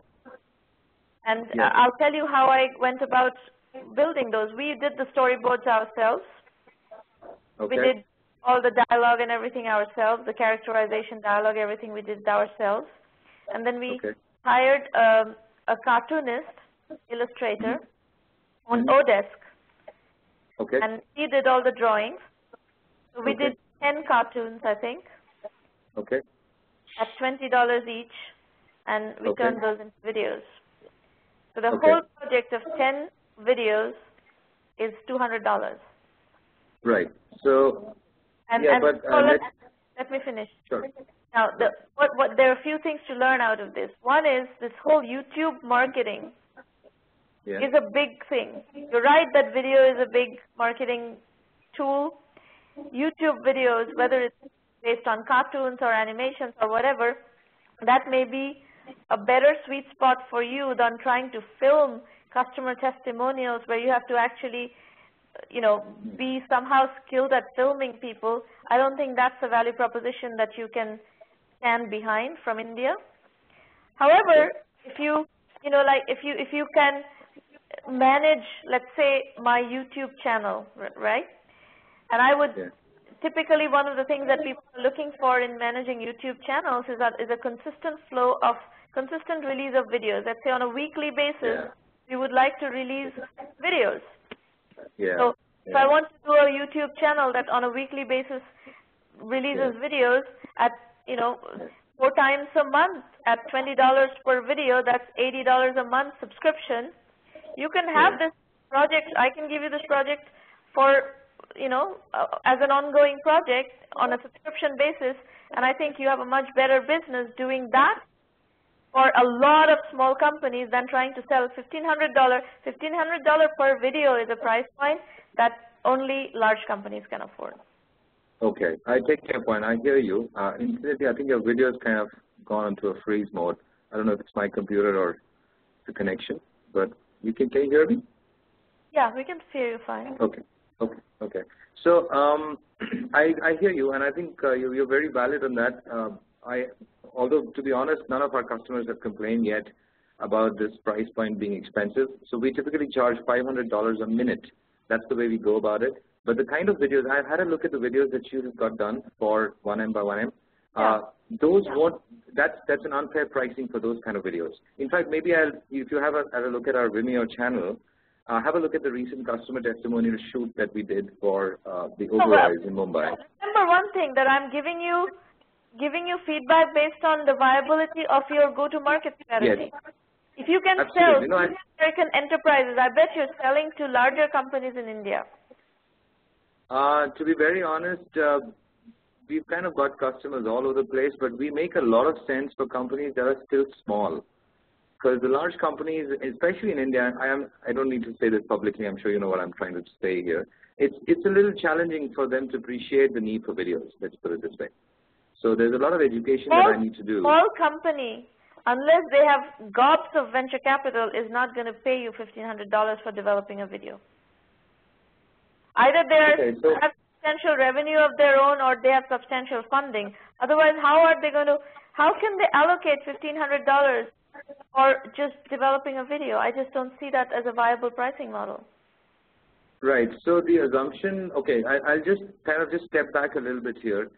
And I'll tell you how I went about building those. We did the storyboards ourselves. Okay. We did all the dialogue and everything ourselves, the characterization dialogue, everything we did ourselves. And then we hired a cartoonist, illustrator, on Odesk. Okay. And he did all the drawings. So we did 10 cartoons, I think. Okay. At $20 each, and we turned those into videos. So the whole project of 10 videos is $200. Right. So, let me finish. Sure. Now, there are a few things to learn out of this. One is this whole YouTube marketing is a big thing. You're right that video is a big marketing tool. YouTube videos, whether it's based on cartoons or animations or whatever, that may be a better sweet spot for you than trying to film customer testimonials where you have to actually, be somehow skilled at filming people. I don't think that's a value proposition that you can stand behind from India. However, if you can manage, let's say, my YouTube channel, right? And I would typically, one of the things that people are looking for in managing YouTube channels is a consistent flow of consistent release of videos. Let's say on a weekly basis, we would like to release videos. So if I want to do a YouTube channel that on a weekly basis releases videos at 4 times a month at $20 per video, that's $80 a month subscription. You can have this project. I can give you this project for as an ongoing project on a subscription basis, and I think you have a much better business doing that for a lot of small companies than trying to sell $1,500. $1,500 per video is a price point that only large companies can afford. Okay, I take your point. I hear you. Incidentally, I think your video has kind of gone into a freeze mode. I don't know if it's my computer or the connection, but can you hear me? Yeah, we can hear you fine. Okay. So I hear you, and I think you're very valid on that. Although, to be honest, none of our customers have complained yet about this price point being expensive. So we typically charge $500 a minute. That's the way we go about it. But the kind of videos, I've had a look at the videos that you have got done for 1M by 1M. Those won't. That's an unfair pricing for those kind of videos. In fact, maybe if you have a look at our Vimeo channel, have a look at the recent customer testimonial shoot that we did for the Oberois in Mumbai. Remember one thing, that I'm giving you feedback based on the viability of your go-to-market strategy. Yes. If you can sell to American enterprises, I bet you're selling to larger companies in India. To be very honest, we've kind of got customers all over the place, but we make a lot of sense for companies that are still small. Because the large companies, especially in India, I don't need to say this publicly, I'm sure you know what I'm trying to say here. It's a little challenging for them to appreciate the need for videos, let's put it this way. So there's a lot of education Small, that I need to do. Small company, unless they have gobs of venture capital, is not going to pay you $1,500 for developing a video. Either they have substantial revenue of their own, or they have substantial funding. Otherwise, how are they going to? How can they allocate $1,500 for just developing a video? I just don't see that as a viable pricing model. Right. So the assumption, okay, I'll just kind of just step back a little bit here.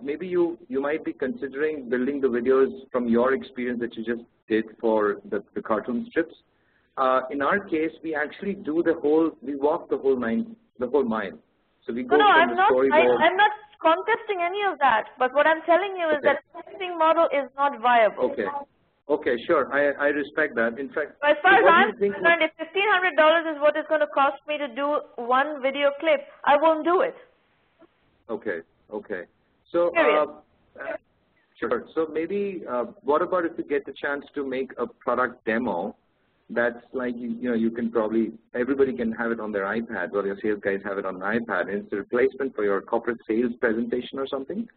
Maybe you might be considering building the videos from your experience that you just did for the cartoon strips. In our case, we actually do we walk the whole mile. So we go from the storyboard. I'm not contesting any of that, but what I'm telling you is that the pricing model is not viable. Okay. Okay, sure. I respect that. In fact, as far as I'm concerned, if $1,500 is what it's going to cost me to do one video clip, I won't do it. Okay. Okay. So, sure. So maybe, what about if you get the chance to make a product demo that's like, you can probably, everybody can have it on their iPad, or your sales guys have it on an iPad, and it's a replacement for your corporate sales presentation or something.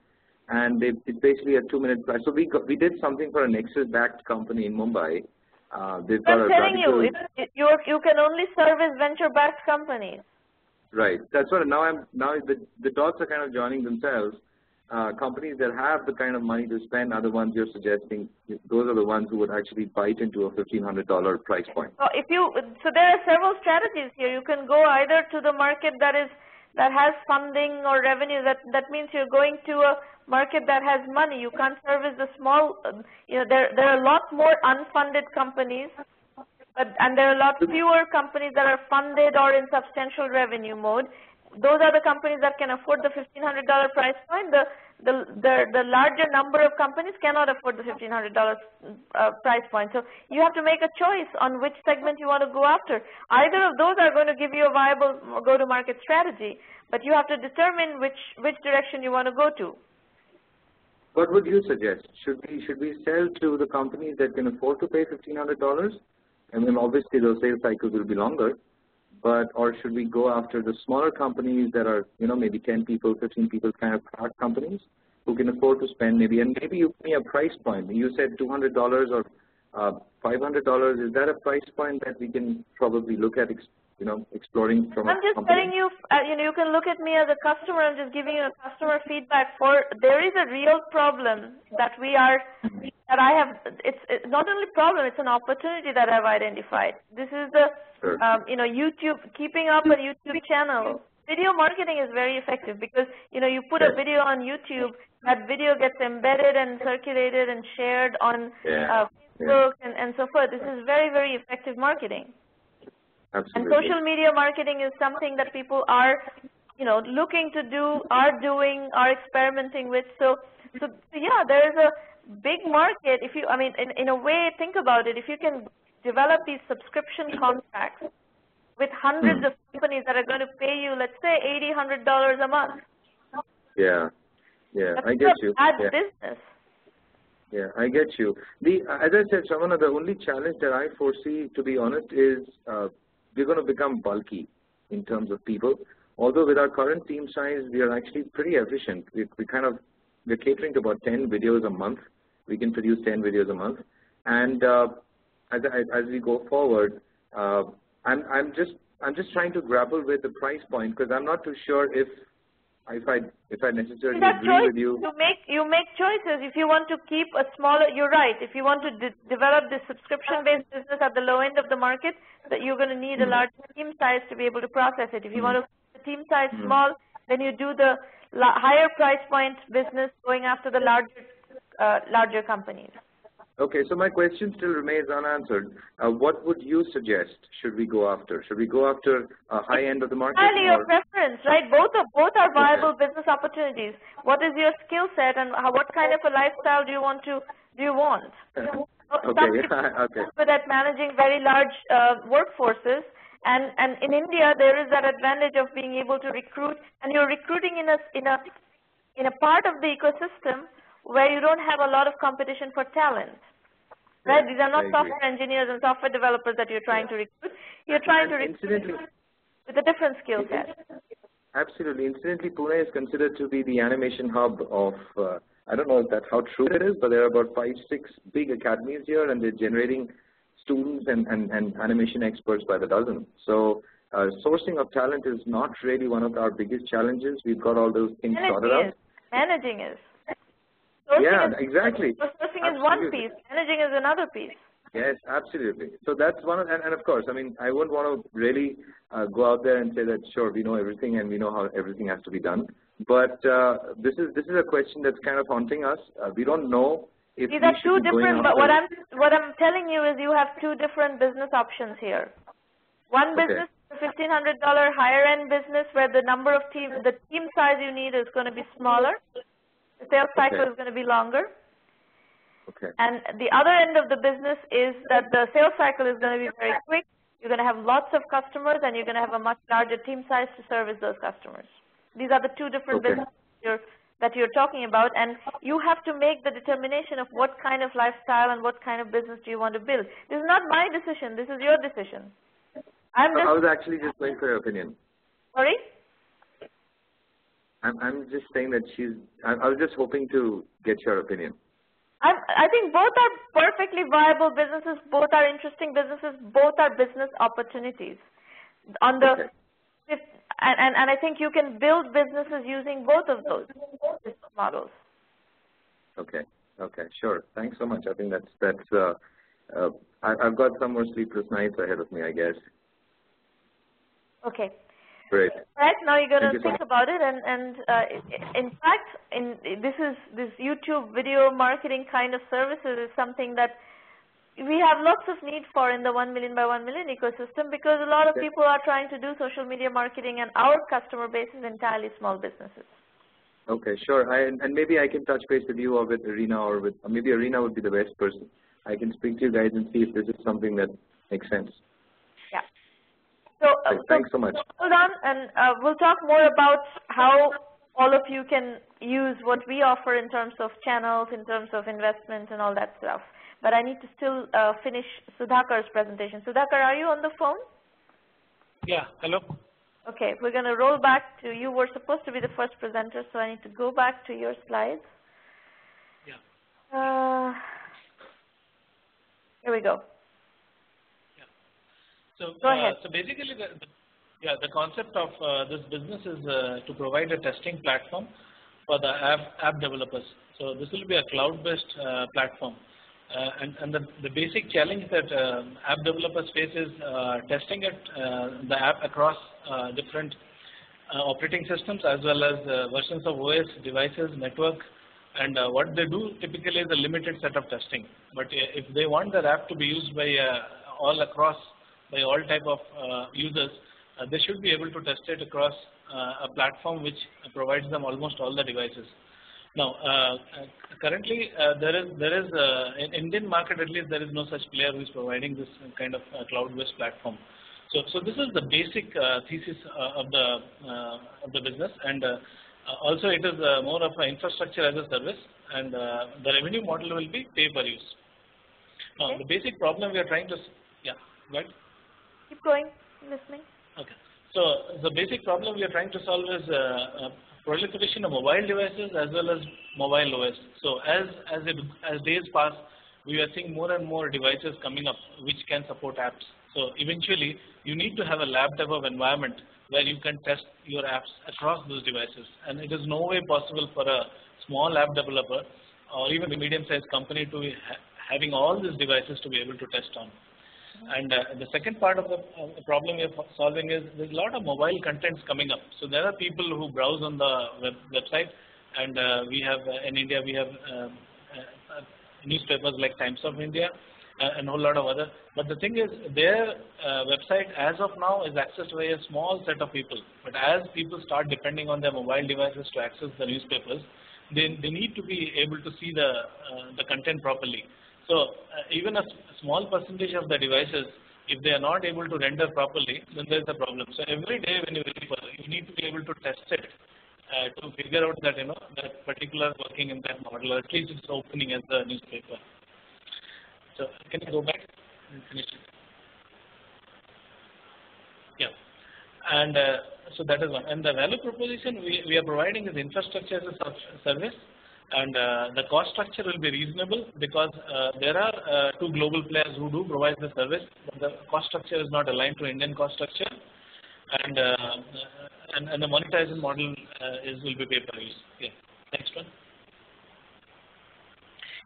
And it's basically a 2-minute class. So we did something for a Nexus-backed company in Mumbai. They've got I'm telling you, you can only service venture-backed companies. Right. That's what. Now the dots are kind of joining themselves. Companies that have the kind of money to spend are the ones you're suggesting. Those are the ones who would actually bite into a $1,500 price point. So there are several strategies here. You can go either to the market that has funding or revenue. That means you're going to a market that has money. You can't service the small. There are a lot more unfunded companies, and there are a lot fewer companies that are funded or in substantial revenue mode. Those are the companies that can afford the $1,500 price point. The larger number of companies cannot afford the $1,500 price point. So you have to make a choice on which segment you want to go after. Either of those are going to give you a viable go-to-market strategy, but you have to determine which direction you want to go to. What would you suggest? Should we sell to the companies that can afford to pay $1,500? I mean, obviously those sales cycles will be longer. Or should we go after the smaller companies that are, maybe 10 people, 15 people kind of product companies who can afford to spend maybe you give me a price point. You said $200 or $500. Is that a price point that we can probably look at, exploring from a company? I'm just telling you, you can look at me as a customer. I'm just giving you a customer feedback there is a real problem that it's not only a problem, it's an opportunity that I've identified. This is the, YouTube, keeping up a YouTube channel. Video marketing is very effective because, you put a video on YouTube, that video gets embedded and circulated and shared on Facebook and so forth. This is very, very effective marketing. Absolutely. And social media marketing is something that people are, looking to do, are doing, are experimenting with. So yeah, there is a big market. If you, in a way, think about it. If you can develop these subscription contracts with hundreds of companies that are going to pay you, let's say, $80, $100 a month. Yeah, I get you. That's a bad business. Yeah, I get you. As I said, Sramana, the only challenge that I foresee, to be honest, is we're going to become bulky in terms of people. Although with our current team size, we are actually pretty efficient. We're catering to about 10 videos a month. We can produce 10 videos a month. And as we go forward, I'm just trying to grapple with the price point because I'm not too sure if I necessarily agree with you. You make choices. If you want to keep a smaller, you're right. If you want to develop this subscription-based business at the low end of the market, that you're going to need a large team size to be able to process it. If you want to keep the team size small, then you do the higher price point business going after the larger companies. Okay, so my question still remains unanswered. What would you suggest should we go after? Should we go after a high end of the market? Entirely your preference, right? Both are viable business opportunities. What is your skill set, and what kind of a lifestyle do you want? But at managing very large workforces, and in India there is that advantage of being able to recruit, and you're recruiting in a part of the ecosystem where you don't have a lot of competition for talent. Right? These are not software engineers and software developers that you're trying to recruit. You're trying to recruit with a different skill set. Absolutely. Incidentally, Pune is considered to be the animation hub of I don't know how true it is, but there are about 5, 6 big academies here, and they're generating students and animation experts by the dozen. So sourcing of talent is not really one of our biggest challenges. We've got all those things sorted out. Managing is. Sourcing yeah, is, exactly. Sourcing is one piece. Managing is another piece. Yes, absolutely. So that's one of, and of course, I mean, I wouldn't want to really go out there and say that, sure, we know everything and we know how everything has to be done. But this is a question that's kind of haunting us. We don't know if these are two different. But what I'm telling you is you have two different business options here. One business, $1,500 higher end business, where the number of the team size you need is going to be smaller. The sales cycle is going to be longer. And the other end of the business is that the sales cycle is going to be very quick. You're going to have lots of customers, and you're going to have a much larger team size to service those customers. These are the two different businesses that you're talking about, and you have to make the determination of what kind of lifestyle and what kind of business do you want to build. This is not my decision. This is your decision. I was actually just going for your opinion. Sorry? I'm just saying that I was just hoping to get your opinion. I think both are perfectly viable businesses, both are interesting businesses, both are business opportunities. On the and I think you can build businesses using both of those business models. Okay, sure. Thanks so much. I think that's I've got some more sleepless nights ahead of me, I guess. Okay. Great. Right, now you're going to think about it, and in fact, this YouTube video marketing kind of services is something that we have lots of need for in the 1 million by 1 million ecosystem, because a lot of people are trying to do social media marketing, and our customer base is entirely small businesses. Okay, sure. And maybe I can touch base with you or with Arena, or maybe Arena would be the best person. I can speak to you guys and see if this is something that makes sense. Yeah. So, thanks so much. Hold on, and we'll talk more about how all of you can use what we offer in terms of channels, in terms of investment, and all that stuff. But I need to still finish Sudhakar's presentation. Sudhakar, are you on the phone? Yeah, hello. Okay, we're going to roll back to you. Were supposed to be the first presenter, so I need to go back to your slides. Yeah. Here we go. So, go ahead. So basically, the concept of this business is to provide a testing platform for the app developers. So this will be a cloud-based platform, and the basic challenge that app developers face is testing the app across different operating systems, as well as versions of OS, devices, network. And what they do typically is a limited set of testing. But if they want their app to be used by all type of users, they should be able to test it across a platform which provides them almost all the devices. Now, currently, there is in Indian market, at least, there is no such player who is providing this kind of cloud-based platform. So this is the basic thesis of the business, and also it is more of an infrastructure as a service, and the revenue model will be pay per use. Now, the basic problem we are trying to right. Keep going. Listening. Okay. So the basic problem we are trying to solve is proliferation of mobile devices as well as mobile OS. So as days pass, we are seeing more and more devices coming up which can support apps. So eventually, you need to have a lab type of environment where you can test your apps across those devices. And it is no way possible for a small app developer or even a medium-sized company to be having all these devices to be able to test on. And the second part of the problem we are solving is there's a lot of mobile contents coming up. So there are people who browse on the website, and we have in India we have newspapers like Times of India and a whole lot of other. But the thing is, their website as of now is accessed by a small set of people. But as people start depending on their mobile devices to access the newspapers, they need to be able to see the content properly. So even a small percentage of the devices, if they are not able to render properly, then there is a problem. So every day when you refer, you need to be able to test it to figure out that that particular working in that model, or at least it's opening as the newspaper. So can you go back and finish it? Yeah. And so that is one. And the value proposition we are providing is infrastructure as a service. And the cost structure will be reasonable because there are two global players who do provide the service, but the cost structure is not aligned to Indian cost structure, and the monetization model will be pay per use. Yeah. Next one.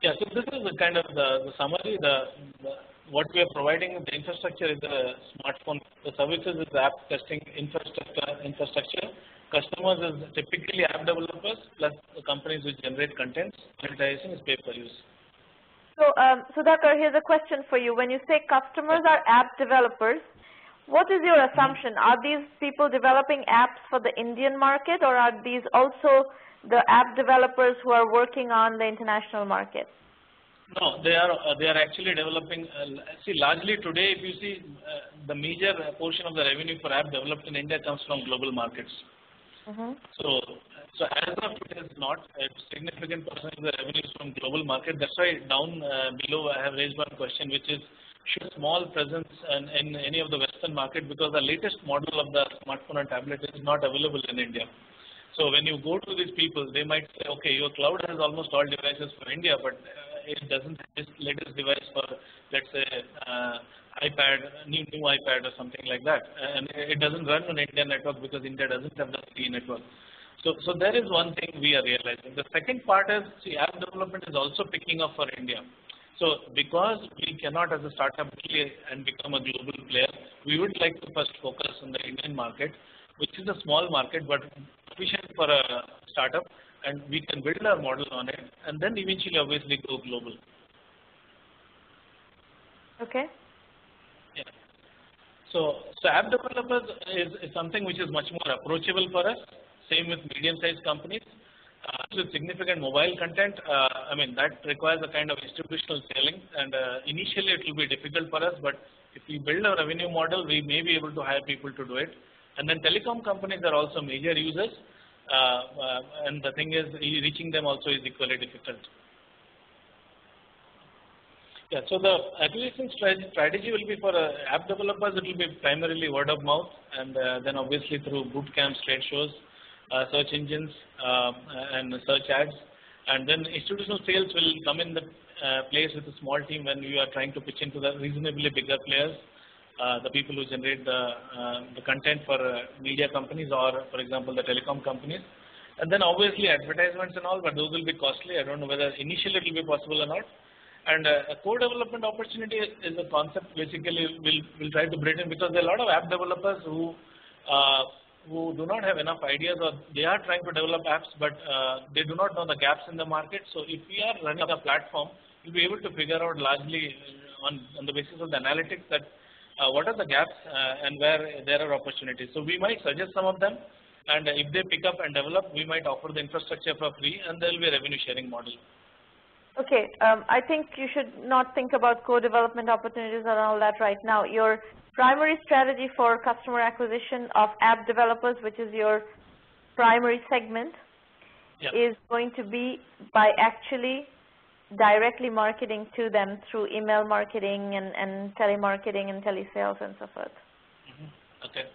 Yeah, so this is the kind of the summary. What we are providing, the infrastructure is the smartphone. The services is the app testing infrastructure. Customers is typically app developers plus the companies which generate contents. Monetization is pay per use. So, Sudhakar, here's a question for you. When you say customers are app developers, what is your assumption? Are these people developing apps for the Indian market, or are these also the app developers who are working on the international market? No, they are actually developing. See, largely today, if you see, the major portion of the revenue for app developed in India comes from global markets. So as of today, it's not a significant percentage of the revenue is from global market. That's why down below I have raised one question, which is, should small presence in any of the Western market, because the latest model of the smartphone and tablet is not available in India. So when you go to these people, they might say, okay, your cloud has almost all devices for India, but it doesn't have this latest device for, let's say, iPad, new iPad or something like that, and it doesn't run on Indian network because India doesn't have the free network. So there is one thing we are realizing. The second part is, see, app development is also picking up for India. So because we cannot as a startup and become a global player, we would like to first focus on the Indian market, which is a small market but efficient for a startup, and we can build our model on it, and then eventually obviously go global. Okay. Yeah. So app developers is something which is much more approachable for us. Same with medium-sized companies. With significant mobile content, I mean, that requires a kind of institutional selling, and initially it will be difficult for us, but if we build a revenue model, we may be able to hire people to do it. And then telecom companies are also major users, and the thing is, reaching them also is equally difficult. Yeah, so the acquisition strategy will be for app developers. It will be primarily word of mouth, and then obviously through boot camps, trade shows, search engines, and search ads. And then institutional sales will come in the place with a small team when we are trying to pitch into the reasonably bigger players, the people who generate the content for media companies or, for example, the telecom companies. And then obviously advertisements and all, but those will be costly. I don't know whether initially it will be possible or not. And a co-development opportunity is a concept basically we'll try to bring in, because there are a lot of app developers who do not have enough ideas, or they are trying to develop apps, but they do not know the gaps in the market. So if we are running a platform, we'll be able to figure out largely on the basis of the analytics that what are the gaps and where there are opportunities. So we might suggest some of them, and if they pick up and develop, we might offer the infrastructure for free, and there will be a revenue sharing model. Okay, I think you should not think about co-development opportunities and all that right now. Your primary strategy for customer acquisition of app developers, which is your primary segment, is going to be by actually directly marketing to them through email marketing and telemarketing and telesales and so forth. Okay.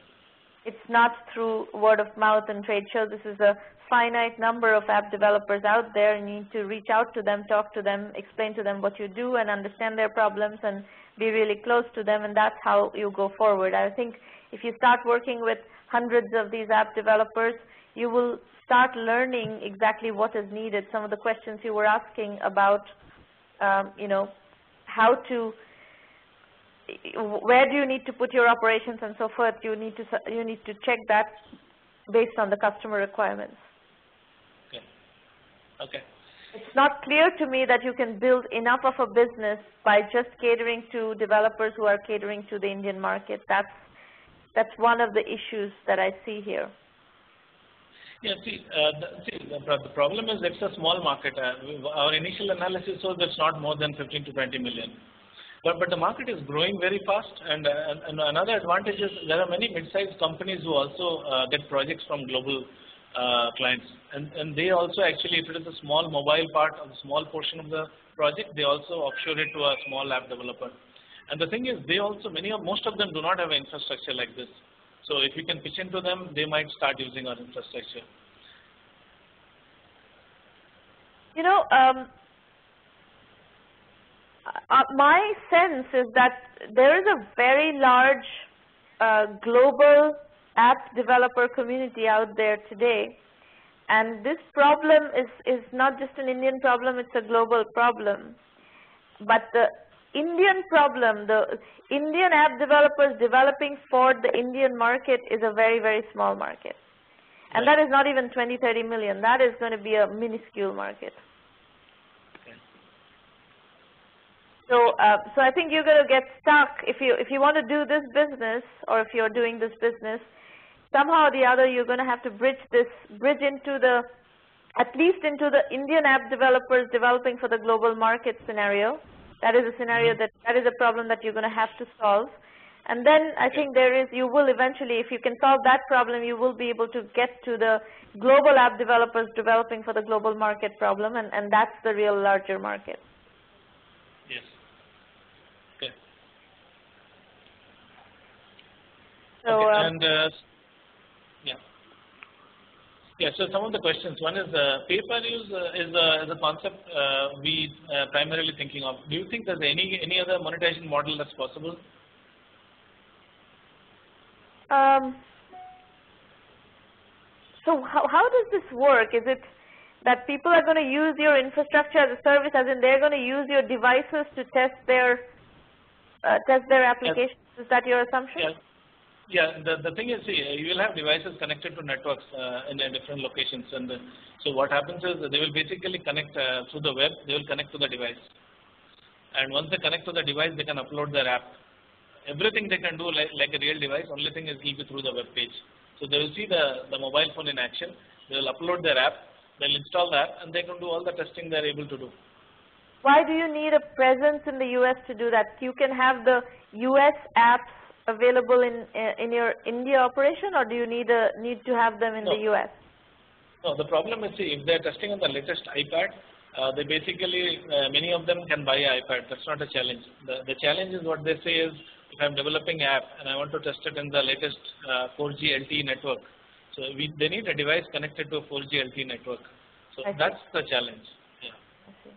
It's not through word of mouth and trade shows. This is a finite number of app developers out there, and you need to reach out to them, talk to them, explain to them what you do, and understand their problems and be really close to them, and that's how you go forward. I think if you start working with hundreds of these app developers, you will start learning exactly what is needed. Some of the questions you were asking about, how to, where do you need to put your operations and so forth, you need to check that based on the customer requirements. Okay. It's not clear to me that you can build enough of a business by just catering to developers who are catering to the Indian market. That's one of the issues that I see here. Yeah, the problem is it's a small market. Our initial analysis shows it's not more than 15 to 20 million. But the market is growing very fast, and another advantage is there are many mid-sized companies who also get projects from global clients, and they also actually, if it is a small mobile part or a small portion of the project, they also offshore it to a small app developer. And the thing is, most of them do not have infrastructure like this. So if you can pitch into them, they might start using our infrastructure. You know, my sense is that there is a very large global app developer community out there today, and this problem is not just an Indian problem, it's a global problem. But the Indian problem, the Indian app developers developing for the Indian market is a very, very small market. And that is not even 20, 30 million. That is going to be a minuscule market. So, so I think you're going to get stuck if you want to do this business, or if you're doing this business, somehow or the other you're going to have to bridge into the, at least into the Indian app developers developing for the global market scenario. That is a scenario that is a problem that you're going to have to solve. And then I think you will eventually, if you can solve that problem, you will be able to get to the global app developers developing for the global market problem, and that's the real larger market. Yes. Okay. So, okay. And yeah, so some of the questions. One is pay-per-use is a concept we primarily thinking of. Do you think there's any other monetization model that's possible? So how does this work? Is it that people are going to use your infrastructure as a service, as in they're going to use your devices to test their applications? Yes. Is that your assumption? Yes. Yeah, the thing is, see, you will have devices connected to networks in different locations, and so what happens is they will basically connect through the web. They will connect to the device, and once they connect to the device, they can upload their app. Everything they can do like a real device. Only thing is will be through the web page. So they will see the mobile phone in action. They will upload their app. They'll install the app, and they can do all the testing they're able to do. Why do you need a presence in the U.S. to do that? You can have the U.S. apps available in your India operation, or do you need to have them in the U.S.? No, the problem is, see, if they're testing on the latest iPad, they basically, many of them can buy an iPad. That's not a challenge. The challenge is what they say is, if I'm developing an app and I want to test it in the latest 4G LTE network, so they need a device connected to a 4G LTE network. So that's the challenge. Yeah. I see.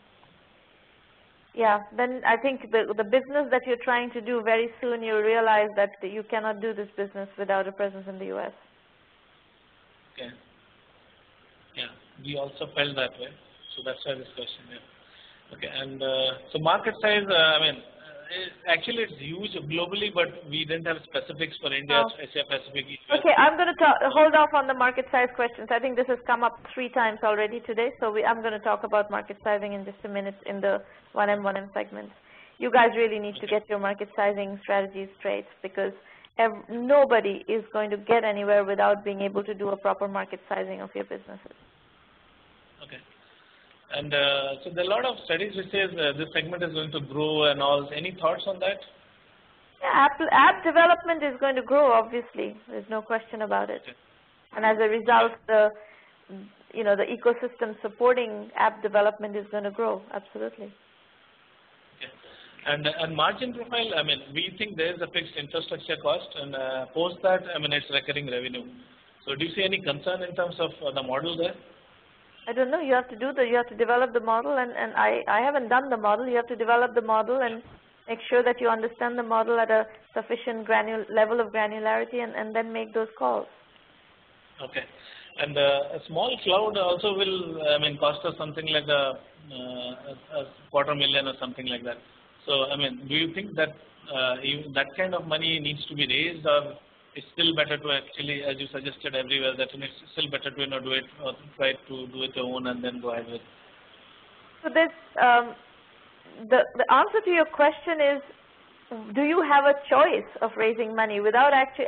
Yeah, then I think the business that you're trying to do, very soon you'll realize that you cannot do this business without a presence in the U.S. Okay. Yeah, we also felt that way. So that's why this question. Yeah. Okay, and so market size, I mean, actually it's huge globally, but we didn't have specifics for India, Asia Pacific. Okay, I'm going to hold off on the market size questions. I think this has come up 3 times already today, so I'm going to talk about market sizing in just a minute in the 1M, 1M segments. You guys really need to get your market sizing strategies straight, because nobody is going to get anywhere without being able to do a proper market sizing of your businesses. Okay. And so there are a lot of studies which says this segment is going to grow and all. Any thoughts on that? Yeah, app development is going to grow, obviously. There's no question about it. Okay. And as a result, the ecosystem supporting app development is going to grow, absolutely. Okay. And margin profile, I mean, we think there is a fixed infrastructure cost, and post that, I mean, it's recurring revenue. So do you see any concern in terms of the model there? I don't know. You have to develop the model, and I haven't done the model. You have to develop the model and make sure that you understand the model at a sufficient level of granularity, and then make those calls. Okay. And a small cloud also will, I mean, cost us something like a $250,000 or something like that. So, I mean, do you think that that kind of money needs to be raised, or it's still better to actually, as you suggested everywhere, that it's still better to do it, or try to do it your own and then go ahead with? So this, the answer to your question is, do you have a choice of raising money without actually,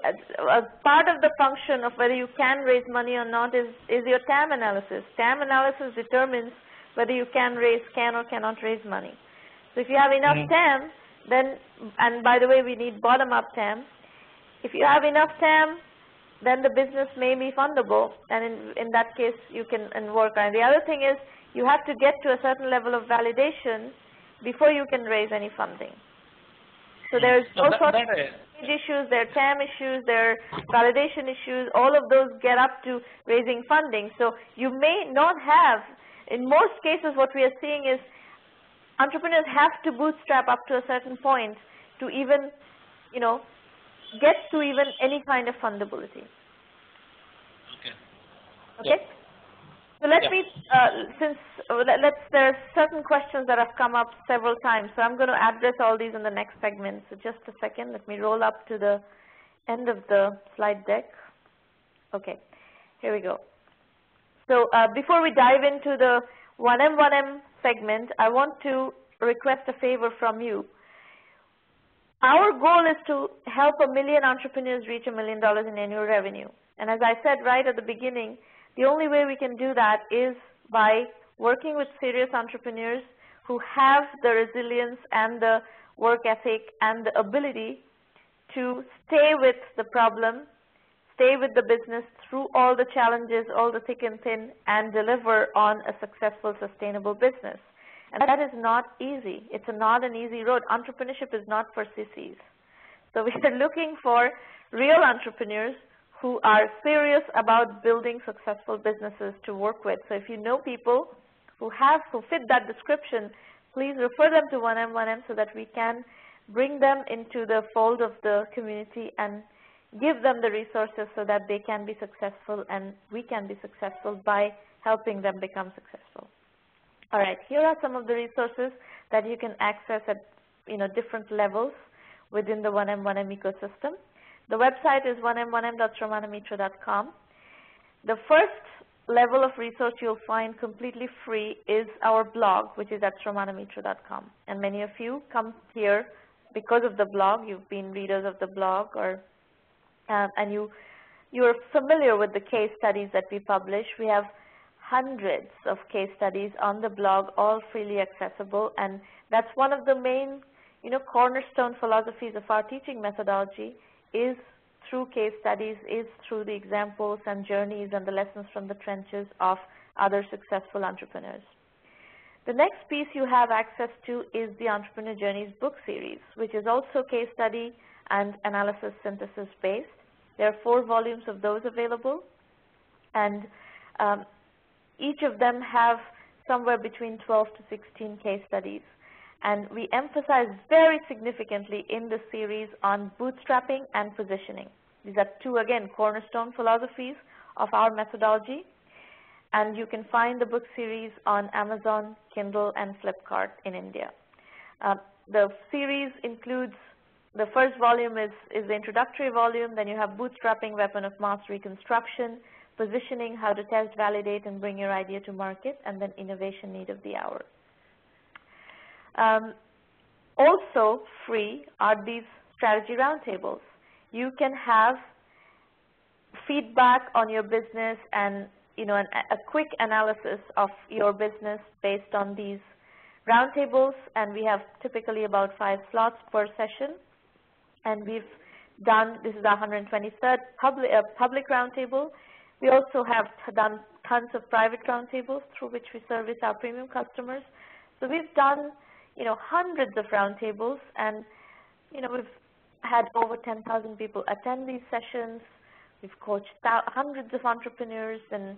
part of the function of whether you can raise money or not is your TAM analysis. TAM analysis determines whether you can or cannot raise money. So if you have enough TAM, then, and by the way, we need bottom-up TAM. If you have enough TAM, then the business may be fundable, and in that case, you can work on it. The other thing is, you have to get to a certain level of validation before you can raise any funding. So there's all sorts of issues, there are TAM issues, there are validation issues, all of those get up to raising funding. So you may not have in most cases what we are seeing is entrepreneurs have to bootstrap up to a certain point to even, get to even any kind of fundability. Okay. So let me, there are certain questions that have come up several times, so I'm going to address all these in the next segment. So just a second, let me roll up to the end of the slide deck. Okay, here we go. So before we dive into the 1M1M segment, I want to request a favor from you. Our goal is to help 1 million entrepreneurs reach $1 million in annual revenue. And as I said right at the beginning, the only way we can do that is by working with serious entrepreneurs who have the resilience and the work ethic and the ability to stay with the problem, stay with the business through all the challenges, all the thick and thin, and deliver on a successful, sustainable business. And that is not easy. It's not an easy road. Entrepreneurship is not for sissies. So we are looking for real entrepreneurs who are serious about building successful businesses to work with. So if you know people who fit that description, please refer them to 1M1M so that we can bring them into the fold of the community and give them the resources so that they can be successful and we can be successful by helping them become successful. All right, here are some of the resources that you can access at different levels within the 1M1M ecosystem. The website is 1m1m.sramanamitra.com. The first level of resource you'll find completely free is our blog, which is at sramanamitra.com. And many of you come here because of the blog. You've been readers of the blog, and you are familiar with the case studies that we publish. We have hundreds of case studies on the blog, all freely accessible, and that's one of the main, cornerstone philosophies of our teaching methodology is through case studies, is through the examples and journeys and the lessons from the trenches of other successful entrepreneurs. The next piece you have access to is the Entrepreneur Journeys book series, which is also case study and analysis synthesis based. There are 4 volumes of those available, and each of them have somewhere between 12 to 16 case studies. And we emphasize very significantly in the series on bootstrapping and positioning. These are 2, again, cornerstone philosophies of our methodology. And you can find the book series on Amazon, Kindle, and Flipkart in India. The series includes, the first volume is the introductory volume. Then you have bootstrapping, weapon of mass reconstruction, positioning, how to test, validate, and bring your idea to market, and then innovation need of the hour. Also free are these strategy roundtables. You can have feedback on your business and a quick analysis of your business based on these roundtables, and we have typically about 5 slots per session. And we've done, this is our 123rd public roundtable. We also have done tons of private roundtables through which we service our premium customers. So we've done hundreds of roundtables, and we've had over 10,000 people attend these sessions. We've coached hundreds of entrepreneurs, and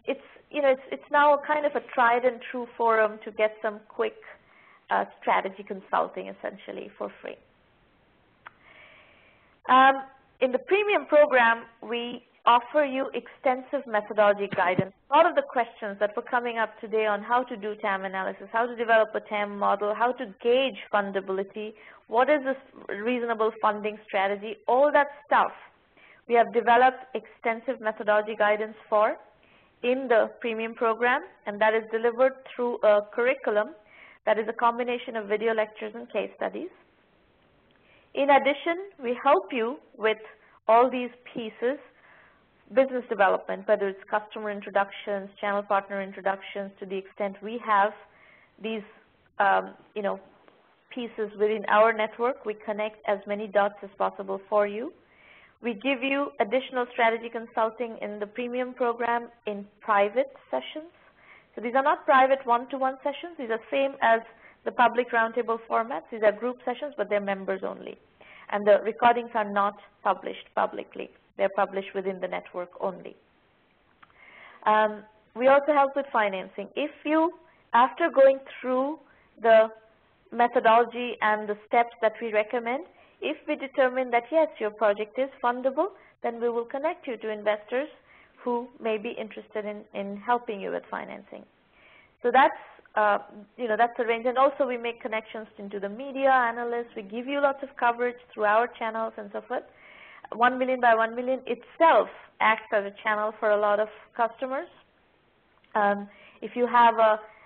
it's now a kind of a tried and true forum to get some quick strategy consulting, essentially, for free. In the premium program, we offer you extensive methodology guidance. A lot of the questions that were coming up today on how to do TAM analysis, how to develop a TAM model, how to gauge fundability, what is this reasonable funding strategy, all that stuff we have developed extensive methodology guidance for in the premium program, and that is delivered through a curriculum that is a combination of video lectures and case studies. In addition, we help you with all these pieces, business development, whether it's customer introductions, channel partner introductions, to the extent we have these pieces within our network. We connect as many dots as possible for you. We give you additional strategy consulting in the premium program in private sessions. So these are not private one-to-one sessions. These are same as the public roundtable formats. These are group sessions, but they're members only. And the recordings are not published publicly. They're published within the network only. we also help with financing. If you, after going through the methodology and the steps that we recommend, if we determine that yes, your project is fundable, then we will connect you to investors who may be interested in helping you with financing. So that's that's the range. And also we make connections into the media, analysts. We give you lots of coverage through our channels and so forth. 1 million by 1 million itself acts as a channel for a lot of customers. If you have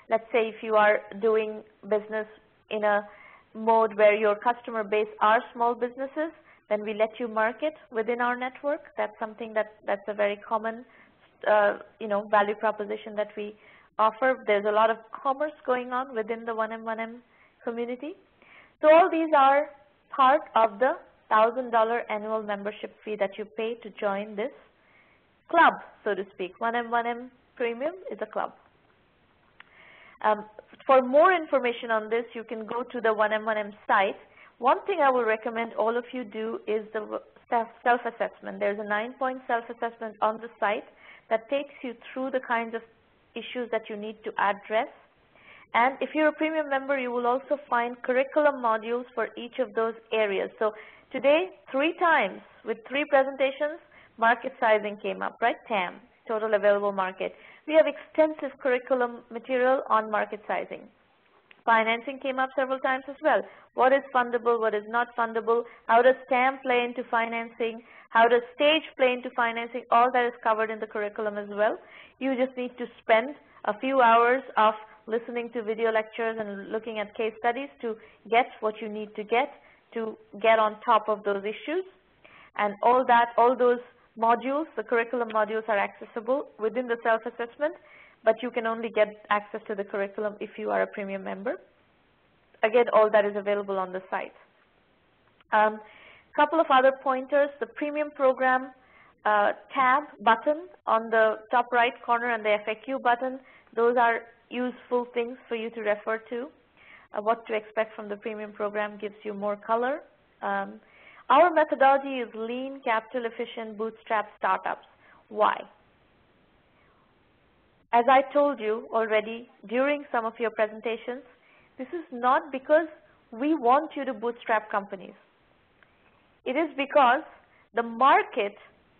let's say if you are doing business in a mode where your customer base are small businesses, then we let you market within our network. That's something that's a very common value proposition that we offer. There's a lot of commerce going on within the 1M1M community. So all these are part of the $1,000 annual membership fee that you pay to join this club, so to speak. 1M1M Premium is a club. For more information on this, you can go to the 1M1M site. One thing I will recommend all of you do is the self-assessment. There's a 9-point self-assessment on the site that takes you through the kinds of issues that you need to address. And if you're a premium member, you will also find curriculum modules for each of those areas. So today, 3 times with 3 presentations, market sizing came up, right? TAM, total available market. We have extensive curriculum material on market sizing. Financing came up several times as well. What is fundable, what is not fundable, how does TAM play into financing, how does stage play into financing, all that is covered in the curriculum as well. You just need to spend a few hours of listening to video lectures and looking at case studies to get what you need to get on top of those issues. And all those modules, the curriculum modules, are accessible within the self-assessment, but you can only get access to the curriculum if you are a premium member. Again, all that is available on the site. Couple of other pointers: the premium program tab button on the top right corner and the FAQ button. Those are useful things for you to refer to. What to expect from the premium program gives you more color. Our methodology is lean, capital efficient, bootstrap startups. Why? As I told you already during some of your presentations, this is not because we want you to bootstrap companies. It is because the market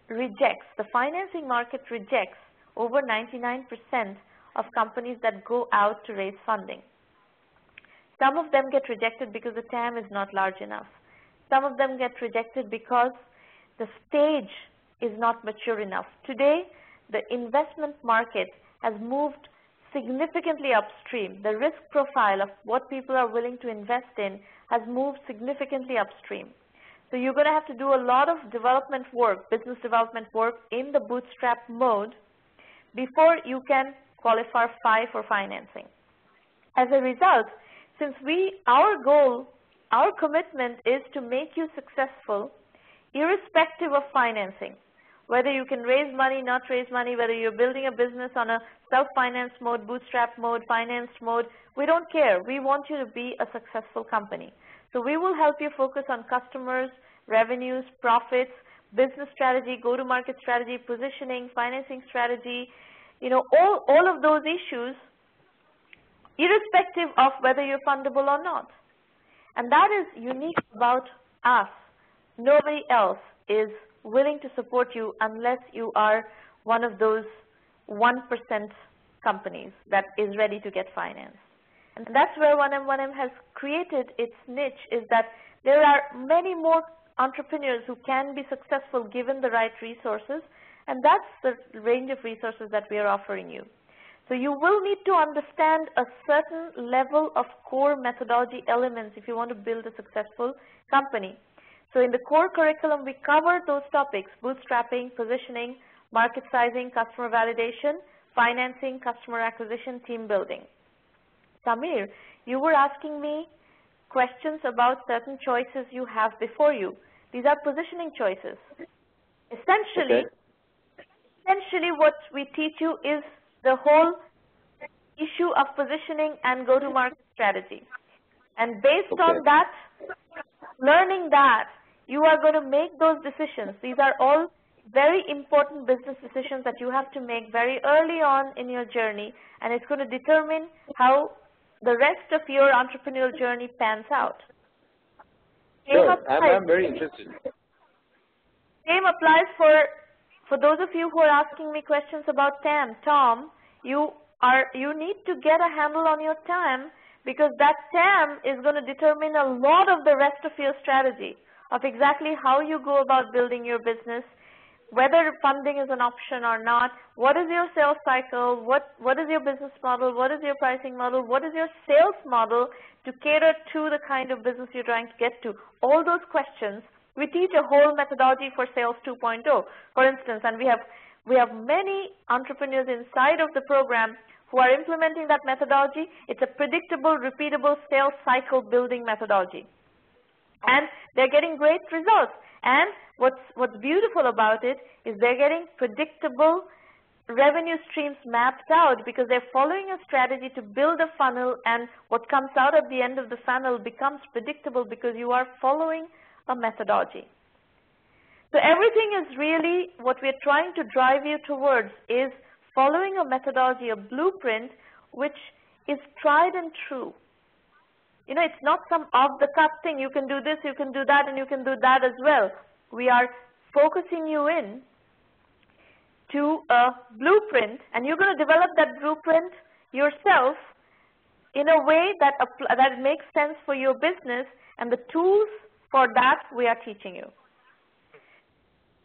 rejects, the financing market rejects over 99% of companies that go out to raise funding. Some of them get rejected because the TAM is not large enough. Some of them get rejected because the stage is not mature enough. Today, the investment market has moved significantly upstream. The risk profile of what people are willing to invest in has moved significantly upstream. So you're going to have to do a lot of development work, business development work in the bootstrap mode before you can qualify for financing. As a result, since our goal, our commitment is to make you successful irrespective of financing. Whether you can raise money, not raise money, whether you're building a business on a self-finance mode, bootstrap mode, financed mode, we don't care. We want you to be a successful company. So we will help you focus on customers, revenues, profits, business strategy, go-to-market strategy, positioning, financing strategy, all of those issues, irrespective of whether you're fundable or not. And that is unique about us. Nobody else is willing to support you unless you are one of those 1% companies that is ready to get financed. And that's where 1M1M has created its niche, is that there are many more entrepreneurs who can be successful given the right resources, and that's the range of resources that we are offering you. So you will need to understand a certain level of core methodology elements if you want to build a successful company. So in the core curriculum, we cover those topics: bootstrapping, positioning, market sizing, customer validation, financing, customer acquisition, team building. Samir, you were asking me questions about certain choices you have before you. These are positioning choices. Essentially, what we teach you is the whole issue of positioning and go-to-market strategy. And based on that, learning that, you are going to make those decisions. These are all very important business decisions that you have to make very early on in your journey, and it's going to determine how the rest of your entrepreneurial journey pans out. Sure, I'm very interested. Same applies for those of you who are asking me questions about TAM. Tom, you need to get a handle on your TAM, because that TAM is going to determine a lot of the rest of your strategy, of exactly how you go about building your business, whether funding is an option or not, what is your sales cycle, what is your business model, what is your pricing model, what is your sales model to cater to the kind of business you're trying to get to. All those questions, we teach a whole methodology for Sales 2.0, for instance, and we have many entrepreneurs inside of the program who are implementing that methodology. It's a predictable, repeatable sales cycle building methodology. And they're getting great results. And what's beautiful about it is they're getting predictable revenue streams mapped out, because they're following a strategy to build a funnel, and what comes out at the end of the funnel becomes predictable because you are following a methodology. So everything is really what we're trying to drive you towards is following a methodology, a blueprint, which is tried and true. You know, it's not some off-the-cuff thing. You can do this, you can do that, and you can do that as well. We are focusing you in to a blueprint, and you're going to develop that blueprint yourself in a way that makes sense for your business, and the tools for that we are teaching you.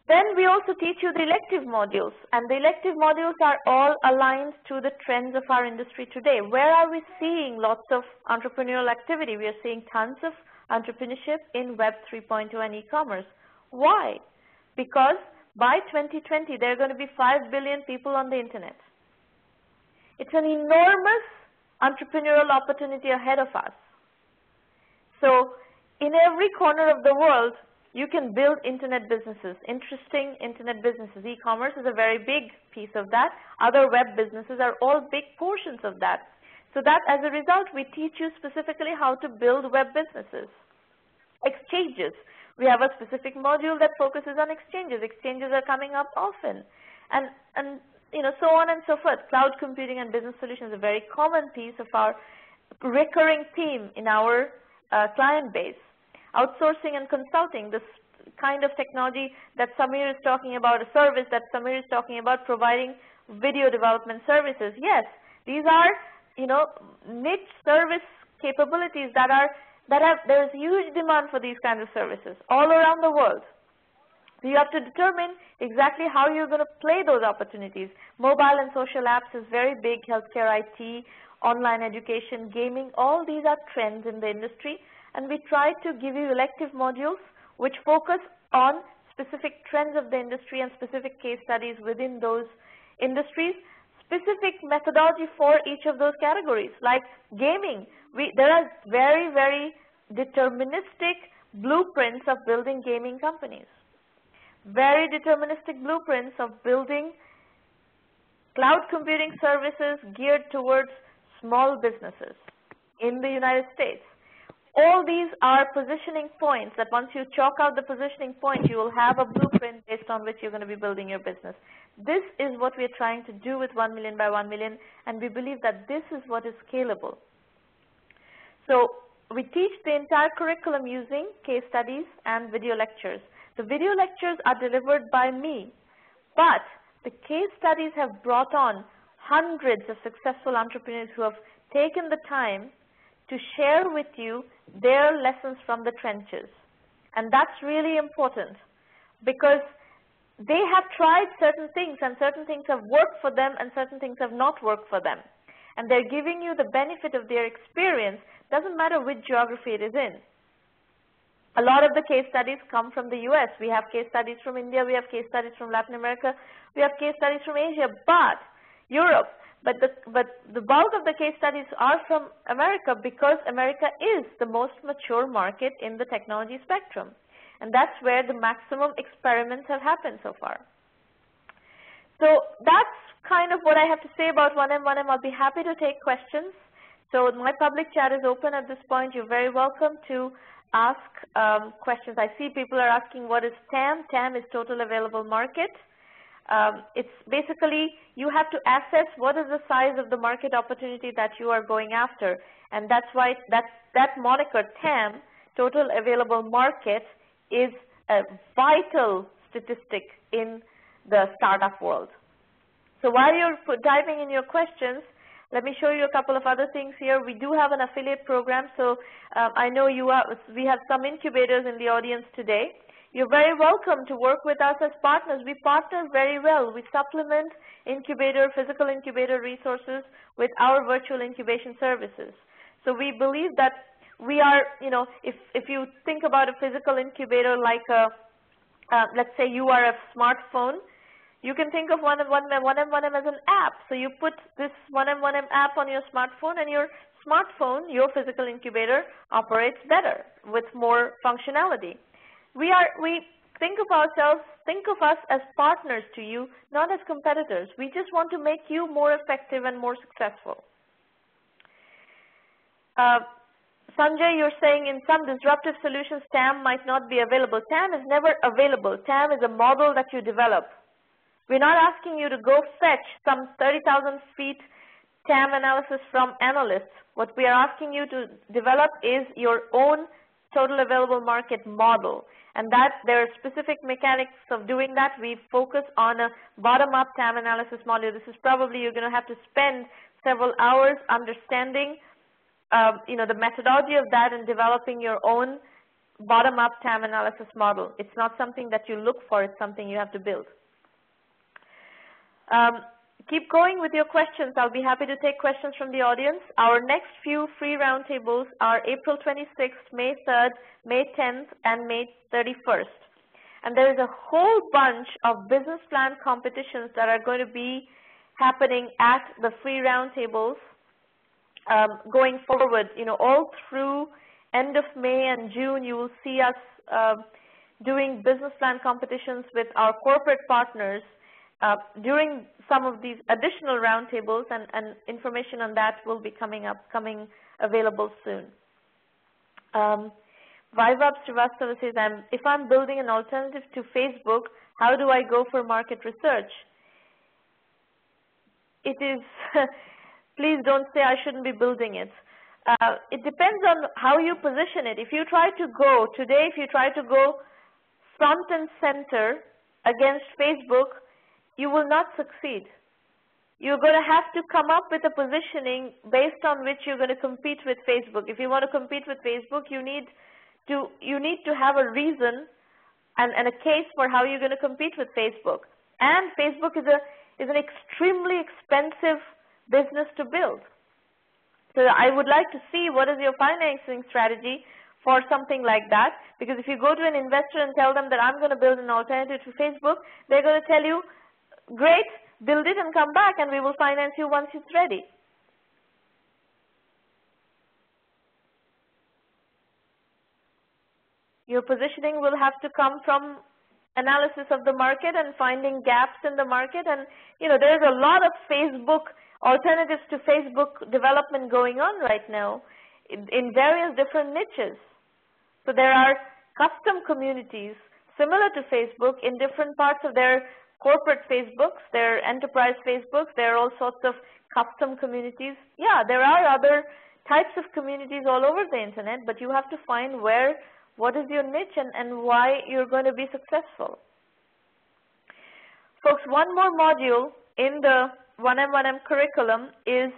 Then we also teach you the elective modules, and the elective modules are all aligned to the trends of our industry today. Where are we seeing lots of entrepreneurial activity? We are seeing tons of entrepreneurship in Web 3.0 and e-commerce. Why? Because by 2020, there are going to be 5 billion people on the internet. It's an enormous entrepreneurial opportunity ahead of us. So in every corner of the world, you can build internet businesses, interesting internet businesses. E-commerce is a very big piece of that. Other web businesses are all big portions of that. So that as a result, we teach you specifically how to build web businesses. Exchanges. We have a specific module that focuses on exchanges. Exchanges are coming up often. And you know, so on and so forth. Cloud computing and business solutions is a very common piece of our recurring theme in our client base. Outsourcing and consulting, this kind of technology that Samir is talking about, a service that Samir is talking about, providing video development services. Yes, these are, you know, niche service capabilities there is huge demand for these kinds of services all around the world. So you have to determine exactly how you're going to play those opportunities. Mobile and social apps is very big, healthcare, IT, online education, gaming, all these are trends in the industry. And we try to give you elective modules which focus on specific trends of the industry and specific case studies within those industries, specific methodology for each of those categories. Like gaming, there are very, very deterministic blueprints of building gaming companies, very deterministic blueprints of building cloud computing services geared towards small businesses in the United States. All these are positioning points that once you chalk out the positioning point, you will have a blueprint based on which you're going to be building your business. This is what we're trying to do with 1 million by 1 million, and we believe that this is what is scalable. So we teach the entire curriculum using case studies and video lectures. The video lectures are delivered by me, but the case studies have brought on hundreds of successful entrepreneurs who have taken the time to share with you their lessons from the trenches. And that's really important because they have tried certain things, and certain things have worked for them and certain things have not worked for them. And they're giving you the benefit of their experience. Doesn't matter which geography it is in. A lot of the case studies come from the US. We have case studies from India, we have case studies from Latin America, we have case studies from Asia, but Europe. But the bulk of the case studies are from America, because America is the most mature market in the technology spectrum. And that's where the maximum experiments have happened so far. So that's kind of what I have to say about 1M1M. I'll be happy to take questions. So my public chat is open at this point. You're very welcome to ask questions. I see people are asking what is TAM. TAM is total available market. It's basically you have to assess what is the size of the market opportunity that you are going after, and that's why that moniker TAM, total available market, is a vital statistic in the startup world. So while you're diving in your questions, let me show you a couple of other things here. We do have an affiliate program, so I know we have some incubators in the audience today. You're very welcome to work with us as partners. We partner very well. We supplement physical incubator resources with our virtual incubation services. So we believe that we are, if you think about a physical incubator like let's say you are a smartphone, you can think of 1M1M as an app. So you put this 1M1M app on your smartphone, and your smartphone, your physical incubator, operates better with more functionality. We think of us as partners to you, not as competitors. We just want to make you more effective and more successful. Sanjay, you're saying in some disruptive solutions, TAM might not be available. TAM is never available. TAM is a model that you develop. We're not asking you to go fetch some 30,000 feet TAM analysis from analysts. What we are asking you to develop is your own total available market model. And that there are specific mechanics of doing that. We focus on a bottom-up TAM analysis module. This is probably you're going to have to spend several hours understanding the methodology of that and developing your own bottom-up TAM analysis model. It's not something that you look for. It's something you have to build. Keep going with your questions. I'll be happy to take questions from the audience. Our next few free roundtables are April 26th, May 3rd, May 10th, and May 31st. And there is a whole bunch of business plan competitions that are going to be happening at the free roundtables going forward. All through end of May and June, you will see us doing business plan competitions with our corporate partners during some of these additional roundtables, and information on that will be coming available soon. Vaibhav Srivastava says, if I'm building an alternative to Facebook, how do I go for market research? It is, please don't say I shouldn't be building it. It depends on how you position it. If you try to go front and center against Facebook, you will not succeed. You're going to have to come up with a positioning based on which you're going to compete with Facebook. If you want to compete with Facebook, you need to have a reason and a case for how you're going to compete with Facebook. And Facebook is an extremely expensive business to build. So I would like to see what is your financing strategy for something like that, because if you go to an investor and tell them that I'm going to build an alternative to Facebook, they're going to tell you, great, build it and come back and we will finance you once it's ready. Your positioning will have to come from analysis of the market and finding gaps in the market. And there's a lot of Facebook alternatives to Facebook development going on right now in various different niches. So there are custom communities similar to Facebook in different parts of their corporate Facebooks, their enterprise Facebooks. There are all sorts of custom communities. Yeah, there are other types of communities all over the internet, but you have to find what is your niche and why you're going to be successful. Folks, one more module in the 1M1M curriculum is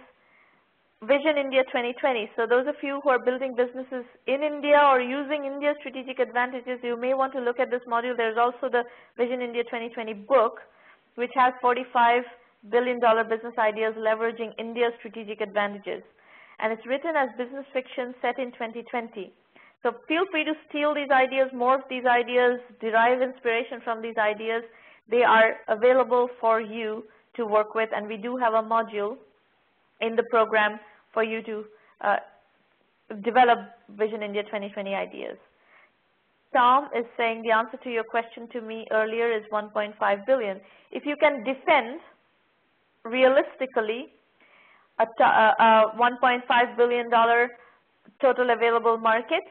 Vision India 2020. So those of you who are building businesses in India or using India's strategic advantages, you may want to look at this module. There's also the Vision India 2020 book, which has $45 billion business ideas leveraging India's strategic advantages. And it's written as business fiction set in 2020. So feel free to steal these ideas, morph these ideas, derive inspiration from these ideas. They are available for you to work with, and we do have a module in the program for you to develop Vision India 2020 ideas. Tom is saying the answer to your question to me earlier is 1.5 billion. If you can defend realistically a $1.5 billion total available market,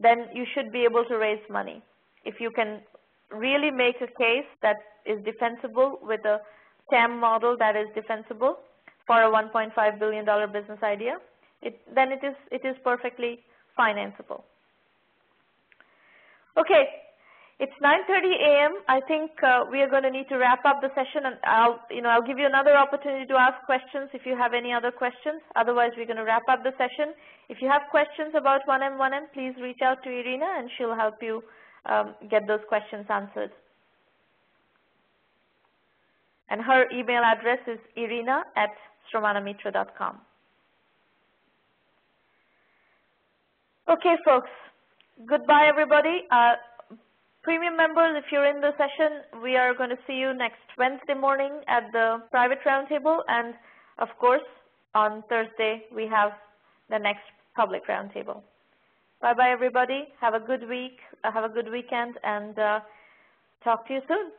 then you should be able to raise money. If you can really make a case that is defensible with a TAM model that is defensible for a $1.5 billion business idea, then it is perfectly financeable. Okay, it's 9:30 a.m. I think we are going to need to wrap up the session, and I'll give you another opportunity to ask questions if you have any other questions. Otherwise, we're going to wrap up the session. If you have questions about 1M1M, please reach out to Irina, and she'll help you get those questions answered. And her email address is irina@sramanamitra.com. Okay, folks. Goodbye, everybody. Premium members, if you're in the session, we are going to see you next Wednesday morning at the private roundtable, and of course, on Thursday we have the next public roundtable. Bye-bye, everybody. Have a good week. Have a good weekend, and talk to you soon.